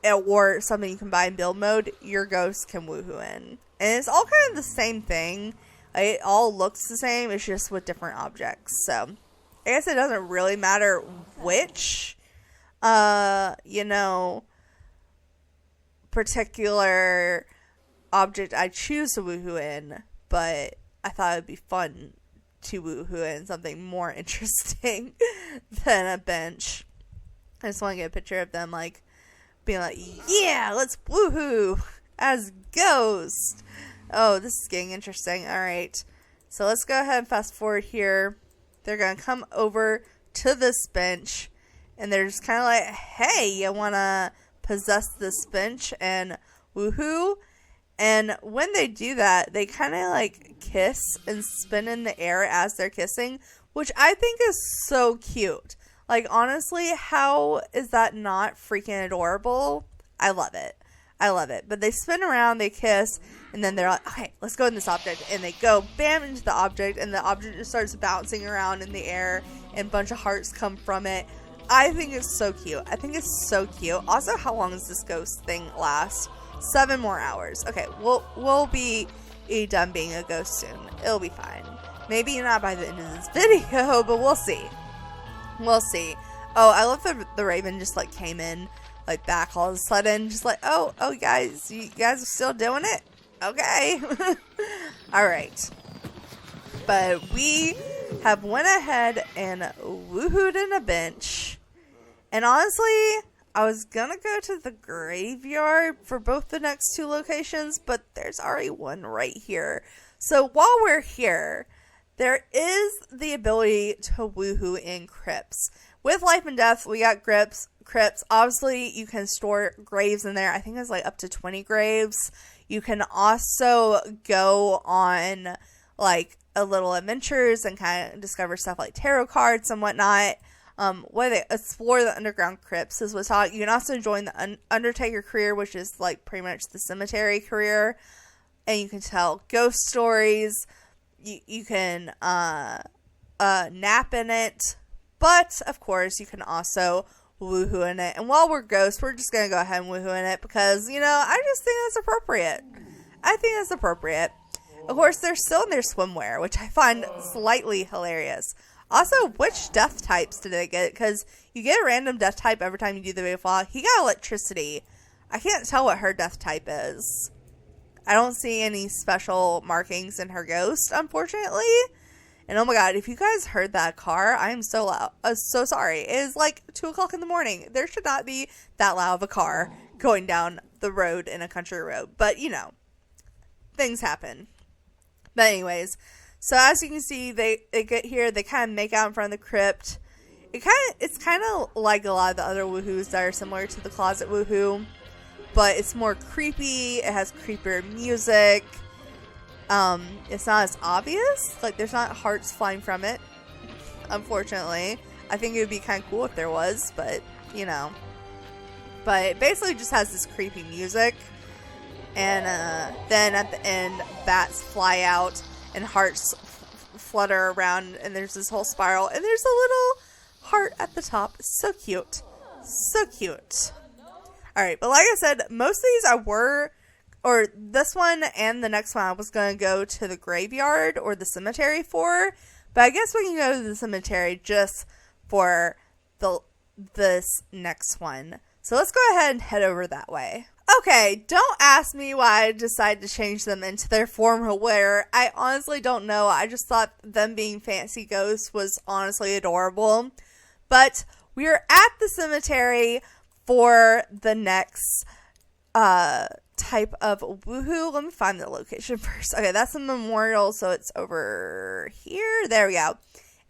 or something you can buy in build mode, your ghost can woohoo in. And it's all kind of the same thing. It all looks the same, it's just with different objects. So, I guess it doesn't really matter which, particular object I choose to woohoo in, but I thought it would be fun to woohoo in something more interesting than a bench. I just want to get a picture of them, like, being like, yeah, let's woohoo as ghost. Oh, this is getting interesting. All right. So let's go ahead and fast forward here. They're going to come over to this bench, and they're just kind of like, hey, you want to possess this bench and woohoo? And when they do that, they kind of like kiss and spin in the air as they're kissing, which I think is so cute. Like, honestly, how is that not freaking adorable? I love it. I love it. But they spin around, they kiss, and then they're like, okay, let's go in this object. And they go bam into the object, and the object just starts bouncing around in the air, and a bunch of hearts come from it. I think it's so cute. I think it's so cute. Also, how long does this ghost thing last? 7 more hours. Okay, we'll be done being a ghost soon. It'll be fine. Maybe not by the end of this video, but we'll see. We'll see. Oh, I love that the raven just like came in like back all of a sudden, just like, oh guys, you guys are still doing it? Okay. All right. But we have went ahead and woohooed in a bench. And honestly, I was gonna go to the graveyard for both the next 2 locations, but there's already one right here. So while we're here, there is the ability to woohoo in crypts. With Life and Death, we got crypts. Obviously, you can store graves in there. I think it's like up to 20 graves. You can also go on like a little adventures and kind of discover stuff like tarot cards and whatnot. Where they explore the underground crypts is what's taught. You can also join the Undertaker career, which is like pretty much the cemetery career, and you can tell ghost stories. You can nap in it, but of course you can also woohoo in it. And while we're ghosts, we're just gonna go ahead and woohoo in it because I just think that's appropriate. I think that's appropriate. Of course, they're still in their swimwear, which I find slightly hilarious. Also, which death types did they get? Because you get a random death type every time you do the Big Flaw. He got electricity. I can't tell what her death type is. I don't see any special markings in her ghost, unfortunately. And oh my god, if you guys heard that car, I am so loud. So sorry. It is like 2 o'clock in the morning. There should not be that loud of a car going down the road in a country road. But, things happen. But anyways, So as you can see, they get here, they kind of make out in front of the crypt. It's kind of like a lot of the other woohoos that are similar to the closet woohoo, but it's more creepy. It has creepier music. It's not as obvious. Like, there's not hearts flying from it, unfortunately. I think it would be kind of cool if there was, but, you know. But it basically just has this creepy music. And then at the end, bats fly out and hearts flutter around, and there's this whole spiral, and there's a little heart at the top. So cute. So cute. Alright, but like I said, most of these this one and the next one I was going to go to the graveyard or the cemetery for, but I guess we can go to the cemetery just for this next one. So let's go ahead and head over that way. Okay, don't ask me why I decided to change them into their formal wear. I honestly don't know. I just thought them being fancy ghosts was honestly adorable. But we are at the cemetery for the next type of woohoo. Let me find the location first. Okay, that's a memorial, so it's over here. There we go.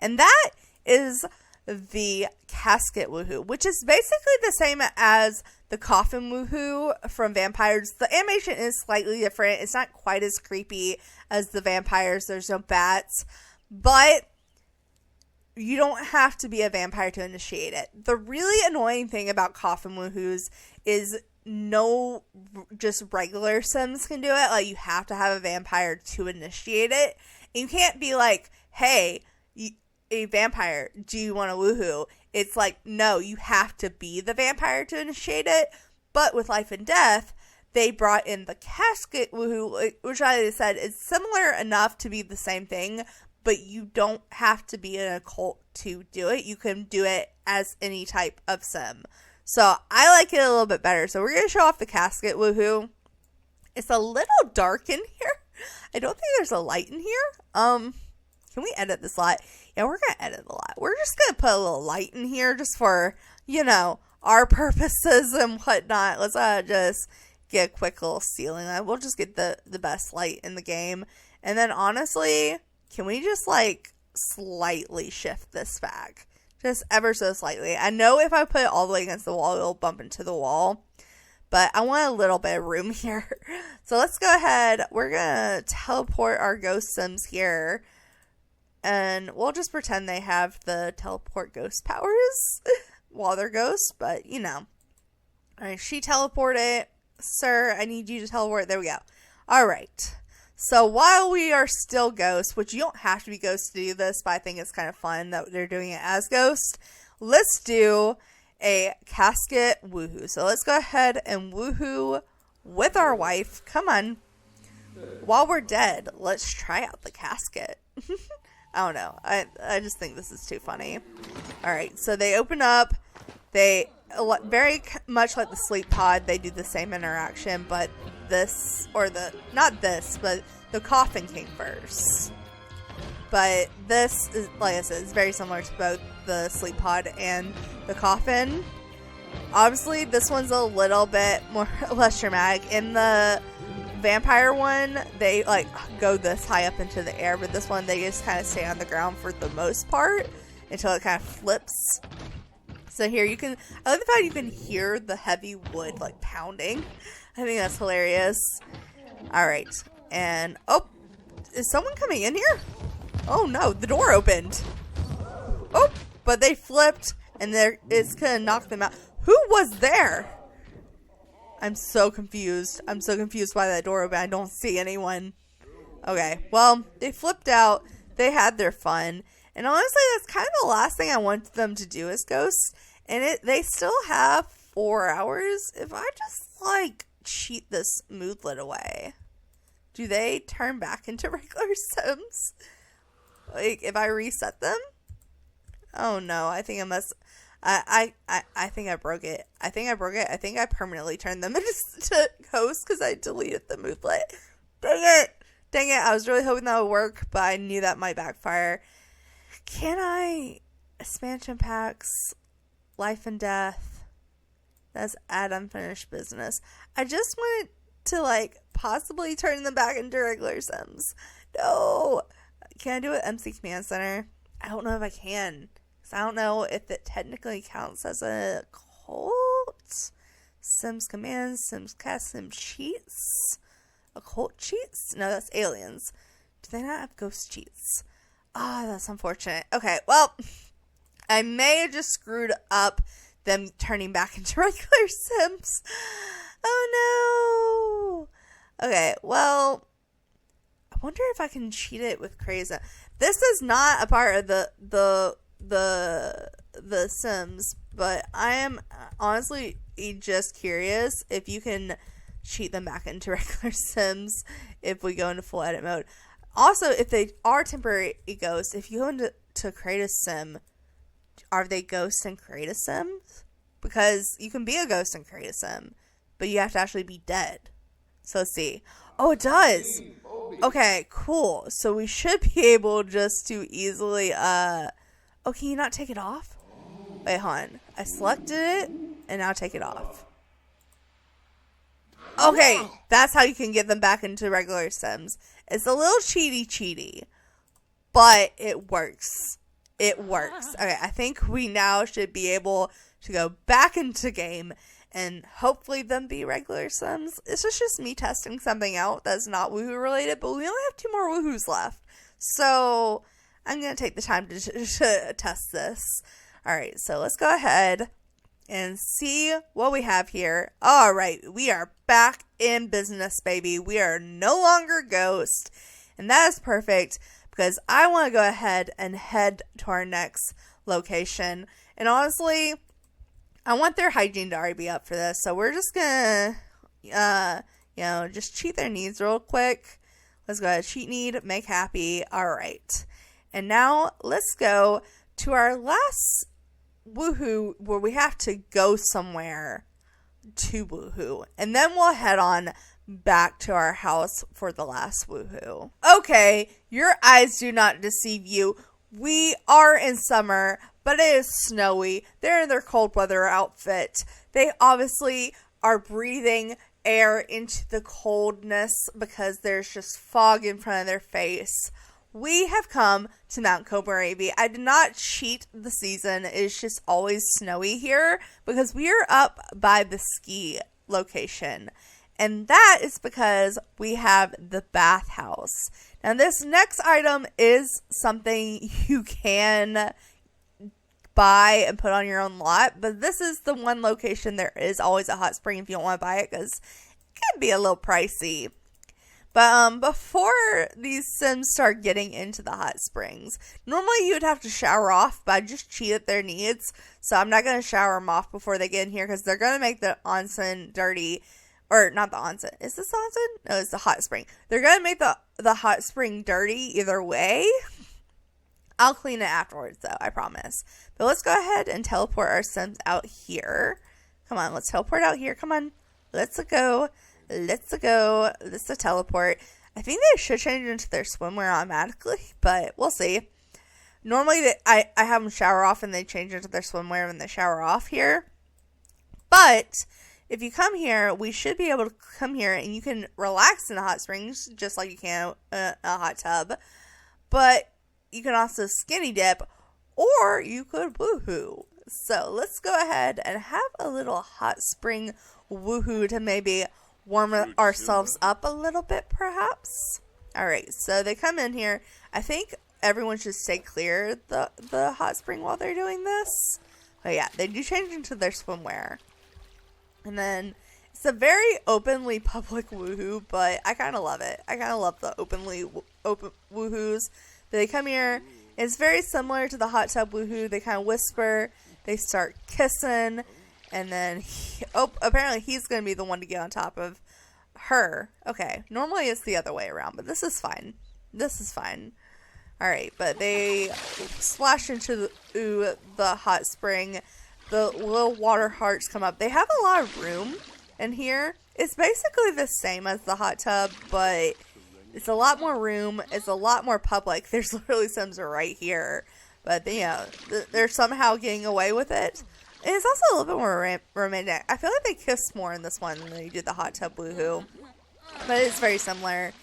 And that is the casket woohoo, which is basically the same as the coffin woohoo from vampires. The animation is slightly different. It's not quite as creepy as the vampires. There's no bats, but you don't have to be a vampire to initiate it. The really annoying thing about coffin woohoos is no just regular Sims can do it. Like, you have to have a vampire to initiate it. And you can't be like, hey, a vampire, do you want a woohoo? It's like, no, you have to be the vampire to initiate it. But with Life and Death, they brought in the casket woohoo, which I said is similar enough to be the same thing, but you don't have to be in a cult to do it. You can do it as any type of Sim. So I like it a little bit better. So we're going to show off the casket woohoo. It's a little dark in here. I don't think there's a light in here. Can we edit this light? Yeah, we're going to edit the light. We're just going to put a little light in here just for, you know, our purposes and whatnot. Let's just get a quick little ceiling light. We'll just get the best light in the game. And then honestly, can we just like slightly shift this back? Just ever so slightly. I know if I put it all the way against the wall, it'll bump into the wall. But I want a little bit of room here. So let's go ahead. We're going to teleport our ghost Sims here. And we'll just pretend they have the teleport ghost powers while they're ghosts. But, you know. Alright, she teleported. Sir, I need you to teleport. There we go. Alright. So while we are still ghosts, which you don't have to be ghosts to do this, but I think it's kind of fun that they're doing it as ghosts, let's do a casket woohoo. So let's go ahead and woohoo with our wife. Come on. While we're dead, let's try out the casket. I don't know. I just think this is too funny. Alright, so they open up. They, very much like the sleep pod, they do the same interaction, but not this, but the coffin came first. But this is, like I said, it's very similar to both the sleep pod and the coffin. Obviously, this one's a little bit less dramatic. In the vampire one, they like go this high up into the air, but this one they just kind of stay on the ground for the most part until it kind of flips. So here I love the fact you can hear the heavy wood like pounding. I think that's hilarious. Alright, and oh, is someone coming in here? Oh no, the door opened. Oh, but they flipped and it's gonna knock them out. Who was there? I'm so confused. I'm so confused by that door open. I don't see anyone. Okay, well, they flipped out. They had their fun. And honestly, that's kind of the last thing I want them to do as ghosts. And they still have 4 hours. If I just, like, cheat this moodlet away, do they turn back into regular Sims? Like, if I reset them? Oh, no. I think I must... I think I broke it. I think I permanently turned them into ghosts because I deleted the moodlet. Dang it. I was really hoping that would work, but I knew that might backfire. Can I... Expansion packs... Life and Death. That's add unfinished business. I just wanted to, like, possibly turn them back into regular Sims. No. Can I do it MC Command Center? I don't know if I can. Because I don't know if it technically counts as a cult. Sims commands, Sims cast, Sims cheats. Occult cheats? No, that's aliens. Do they not have ghost cheats? Ah, that's unfortunate. Okay, well, I may have just screwed up them turning back into regular Sims. Oh no. Okay, well, I wonder if I can cheat it with Crazy. This is not a part of the Sims, but I am honestly just curious if you can cheat them back into regular Sims if we go into full edit mode. Also, if they are temporary ghosts, if you go into create a sim, are they ghosts and create a sim? Because you can be a ghost and create a sim, but you have to actually be dead. So let's see. Oh, it does. Okay, cool. So we should be able just to easily, oh, can you not take it off? Wait, hold on. I selected it, and now take it off. Okay, that's how you can get them back into regular Sims. It's a little cheaty, but it works. It works. Okay, I think we now should be able to go back into game and hopefully them be regular Sims. This is just me testing something out that's not woohoo related, but we only have 2 more woohoos left. So I'm going to take the time to test this. Alright, so let's go ahead and see what we have here. Alright, we are back in business, baby. We are no longer ghost. And that is perfect because I want to go ahead and head to our next location. And honestly, I want their hygiene to already be up for this. So we're just going to, just cheat their needs real quick. Let's go ahead. Cheat need, make happy. Alright. And now let's go to our last woohoo where we have to go somewhere to woohoo, and then we'll head on back to our house for the last woohoo. Okay, your eyes do not deceive you. We are in summer, but it is snowy. They're in their cold weather outfit. They obviously are breathing air into the coldness because there's just fog in front of their face. We have come to Mount Kohlrabi. I did not cheat the season. It's just always snowy here because we are up by the ski location. And that is because we have the bathhouse. Now this next item is something you can buy and put on your own lot. But this is the one location there is always a hot spring if you don't want to buy it because it can be a little pricey. But before these Sims start getting into the hot springs, normally you would have to shower off, but I just cheated their needs. So I'm not going to shower them off before they get in here because they're going to make the onsen dirty. Or not the onsen. Is this onsen? No, it's the hot spring. They're going to make the hot spring dirty either way. I'll clean it afterwards though, I promise. But let's go ahead and teleport our Sims out here. Come on, let's teleport out here. Come on. Let's go. Let's teleport. I think they should change into their swimwear automatically, but we'll see. Normally, I have them shower off and they change into their swimwear when they shower off here. But if you come here, we should be able to come here and you can relax in the hot springs just like you can a hot tub. But you can also skinny dip or you could woohoo. So let's go ahead and have a little hot spring woohoo to maybe warm ourselves up a little bit, perhaps. Alright, so they come in here. I think everyone should stay clear the hot spring while they're doing this. Oh yeah, they do change into their swimwear. And then it's a very openly public woohoo, but I kind of love it. I kind of love the open woohoos. They come here. It's very similar to the hot tub woohoo. They kind of whisper. They start kissing. And then, apparently he's going to be the one to get on top of her. Okay, normally it's the other way around, but this is fine. This is fine. Alright, but they splash into the hot spring. The little water hearts come up. They have a lot of room in here. It's basically the same as the hot tub, but it's a lot more room. It's a lot more public. There's literally Sims right here. But, they're somehow getting away with it. And it's also a little bit more romantic. I feel like they kiss more in this one than they did the hot tub woohoo. But it's very similar.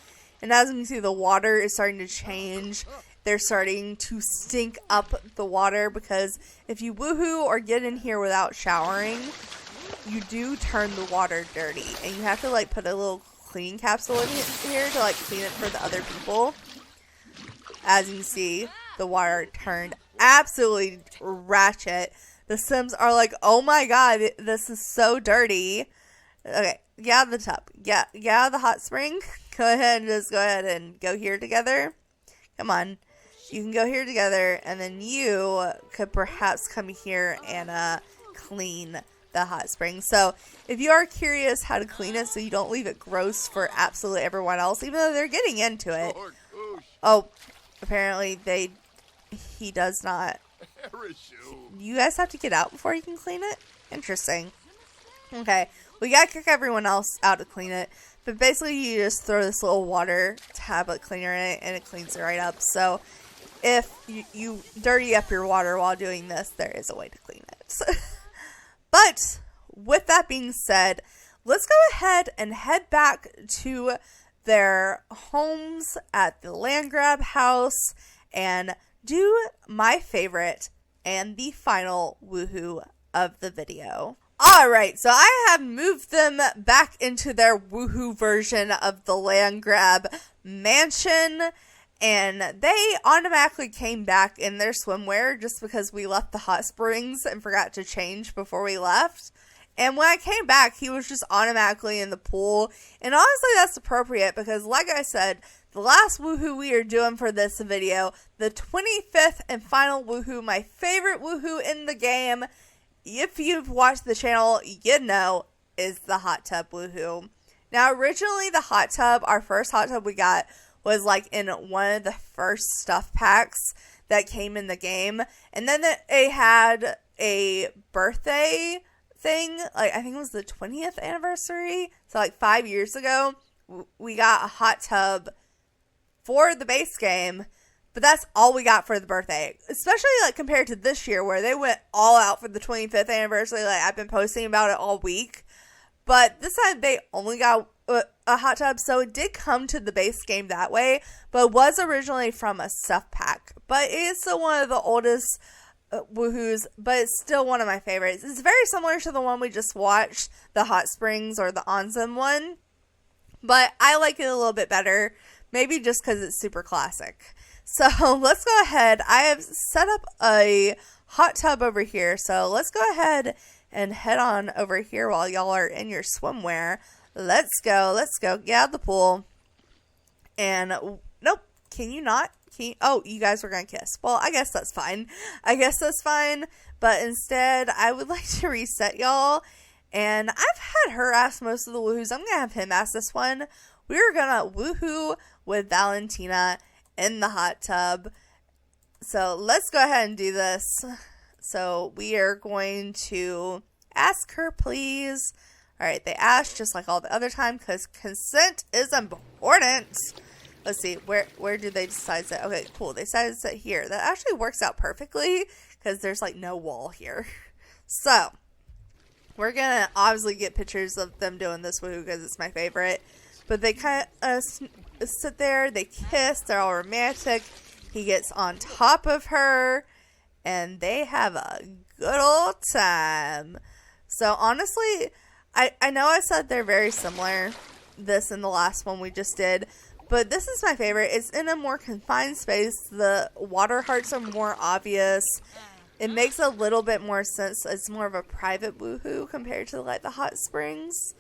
And as you can see, the water is starting to change. They're starting to stink up the water because if you woohoo or get in here without showering, you do turn the water dirty. And you have to like put a little cleaning capsule in here to like clean it for the other people. As you can see, the water turned absolutely ratchet. The Sims are like, oh my god, this is so dirty. Okay, get out of the tub. Get out of the hot spring. Go ahead and go here together. Come on. You can go here together, and then you could perhaps come here and clean the hot spring. So if you are curious how to clean it so you don't leave it gross for absolutely everyone else, even though they're getting into it. Oh, apparently he does not. You guys have to get out before you can clean it? Interesting. Okay, we gotta kick everyone else out to clean it. But basically you just throw this little water tablet cleaner in it and it cleans it right up. So if you dirty up your water while doing this, there is a way to clean it. But with that being said, let's go ahead and head back to their homes at the land grab house and do my favorite and the final woohoo of the video. Alright, so I have moved them back into their woohoo version of the land grab mansion, and they automatically came back in their swimwear just because we left the hot springs and forgot to change before we left. And when I came back, he was just automatically in the pool. And honestly, that's appropriate because, like I said, the last woohoo we are doing for this video, the 25th and final woohoo, my favorite woohoo in the game, if you've watched the channel, you know, is the hot tub woohoo. Now, originally, the hot tub, our first hot tub we got, was like in one of the first stuff packs that came in the game. And then they had a birthday thing, like I think it was the 20th anniversary, so like 5 years ago, we got a hot tub for the base game, but that's all we got for the birthday, especially like compared to this year where they went all out for the 25th anniversary. Like I've been posting about it all week, but this time they only got a hot tub, so it did come to the base game that way, but it was originally from a stuff pack. But it is still one of the oldest woohoos, but it's still one of my favorites. It's very similar to the one we just watched, the hot springs or the onsen one, but I like it a little bit better, maybe just because it's super classic. So let's go ahead. I have set up a hot tub over here, so let's go ahead and head on over here while y'all are in your swimwear. Let's go. Get out of the pool. And nope, can you not? Oh, you guys were gonna kiss. Well, I guess that's fine. But instead, I would like to reset y'all. And I've had her ask most of the woohoos. I'm gonna have him ask this one. We're gonna woohoo with Valentina in the hot tub. So let's go ahead and do this. So we are going to ask her, please. Alright, they asked just like all the other time because consent is important. Let's see, where do they decide to? Okay, cool. They decided to sit here. That actually works out perfectly because there's like no wall here. So, we're going to obviously get pictures of them doing this woohoo because it's my favorite. But they kind of sit there, they kiss, they're all romantic. He gets on top of her, and they have a good old time. So, honestly, I know I said they're very similar, this and the last one we just did. But this is my favorite. It's in a more confined space. The water hearts are more obvious. It makes a little bit more sense. It's more of a private woohoo compared to like the hot springs.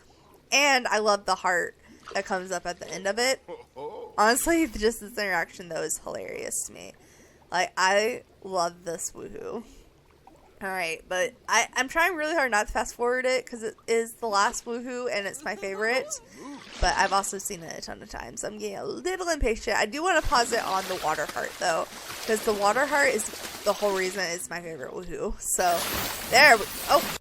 And I love the heart that comes up at the end of it. Honestly, just this interaction though is hilarious to me. Like, I love this woohoo. Alright, but I'm trying really hard not to fast forward it because it is the last woohoo and it's my favorite. But I've also seen it a ton of times. I'm getting a little impatient. I do want to pause it on the water heart though, because the water heart is the whole reason it's my favorite woohoo. So, there we go. Oh,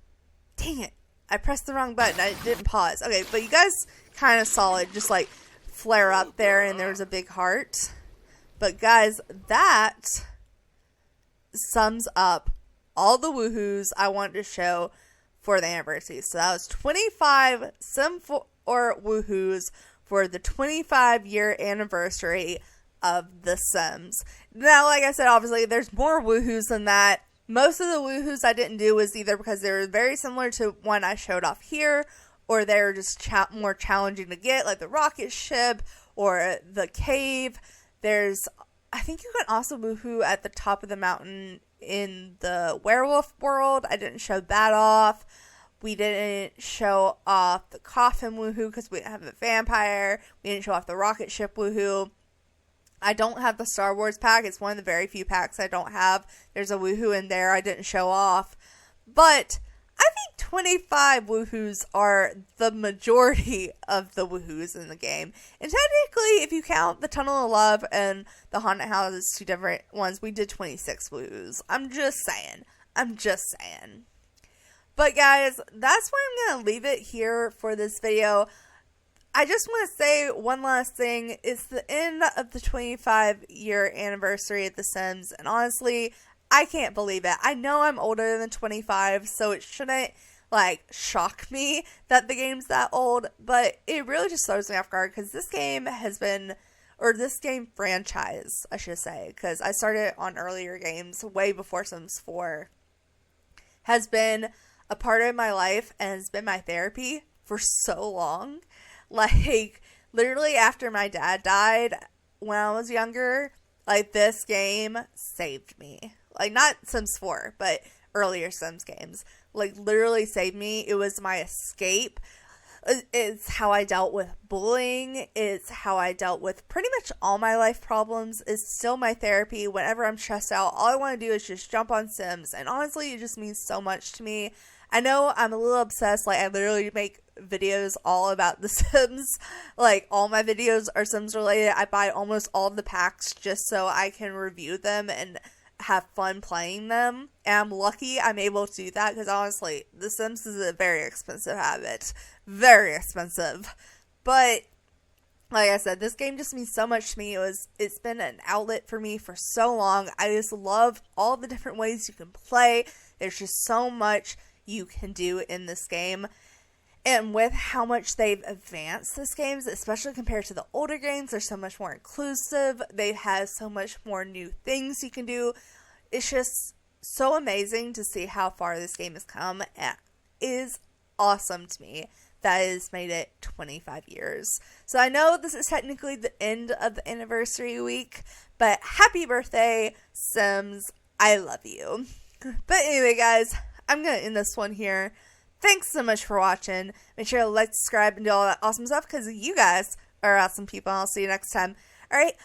dang it. I pressed the wrong button. I didn't pause. Okay, but you guys kind of saw it just like flare up there and there was a big heart. But guys, that sums up all the woohoos I wanted to show for the anniversary. So that was 25 Sim 4 woohoos for the 25-year anniversary of The Sims. Now, like I said, obviously, there's more woohoos than that. Most of the woohoos I didn't do was either because they were very similar to one I showed off here, or they were just more challenging to get, like the rocket ship or the cave. I think you can also woohoo at the top of the mountain in the werewolf world. I didn't show that off. We didn't show off the coffin woohoo because we didn't have the vampire. We didn't show off the rocket ship woohoo. I don't have the Star Wars pack. It's one of the very few packs I don't have. There's a woohoo in there I didn't show off. But I think 25 woohoos are the majority of the woohoos in the game. And technically, if you count the Tunnel of Love and the Haunted Houses, two different ones, we did 26 woohoos. I'm just saying. But guys, that's where I'm going to leave it here for this video. I just want to say one last thing. It's the end of the 25-year anniversary of The Sims, and honestly, I can't believe it. I know I'm older than 25, so it shouldn't, shock me that the game's that old, but it really just throws me off guard, because this game this game franchise, I should say, because I started on earlier games way before Sims 4, has been a part of my life and has been my therapy for so long. Literally after my dad died when I was younger, this game saved me. Not Sims 4, but earlier Sims games. Literally saved me. It was my escape. It's how I dealt with bullying. It's how I dealt with pretty much all my life problems. It's still my therapy. Whenever I'm stressed out, all I want to do is just jump on Sims. And honestly, it just means so much to me. I know I'm a little obsessed. I literally make videos all about The Sims. All my videos are Sims related. I buy almost all of the packs just so I can review them and have fun playing them. And I'm lucky I'm able to do that because honestly, The Sims is a very expensive habit. Very expensive. But like I said, this game just means so much to me. It's been an outlet for me for so long. I just love all the different ways you can play. There's just so much you can do in this game. And with how much they've advanced this game, especially compared to the older games, they're so much more inclusive. They have so much more new things you can do. It's just so amazing to see how far this game has come. And it is awesome to me that it has made it 25 years. So I know this is technically the end of the anniversary week, but happy birthday, Sims. I love you. But anyway, guys, I'm going to end this one here. Thanks so much for watching. Make sure to like, subscribe, and do all that awesome stuff because you guys are awesome people. I'll see you next time. Alright,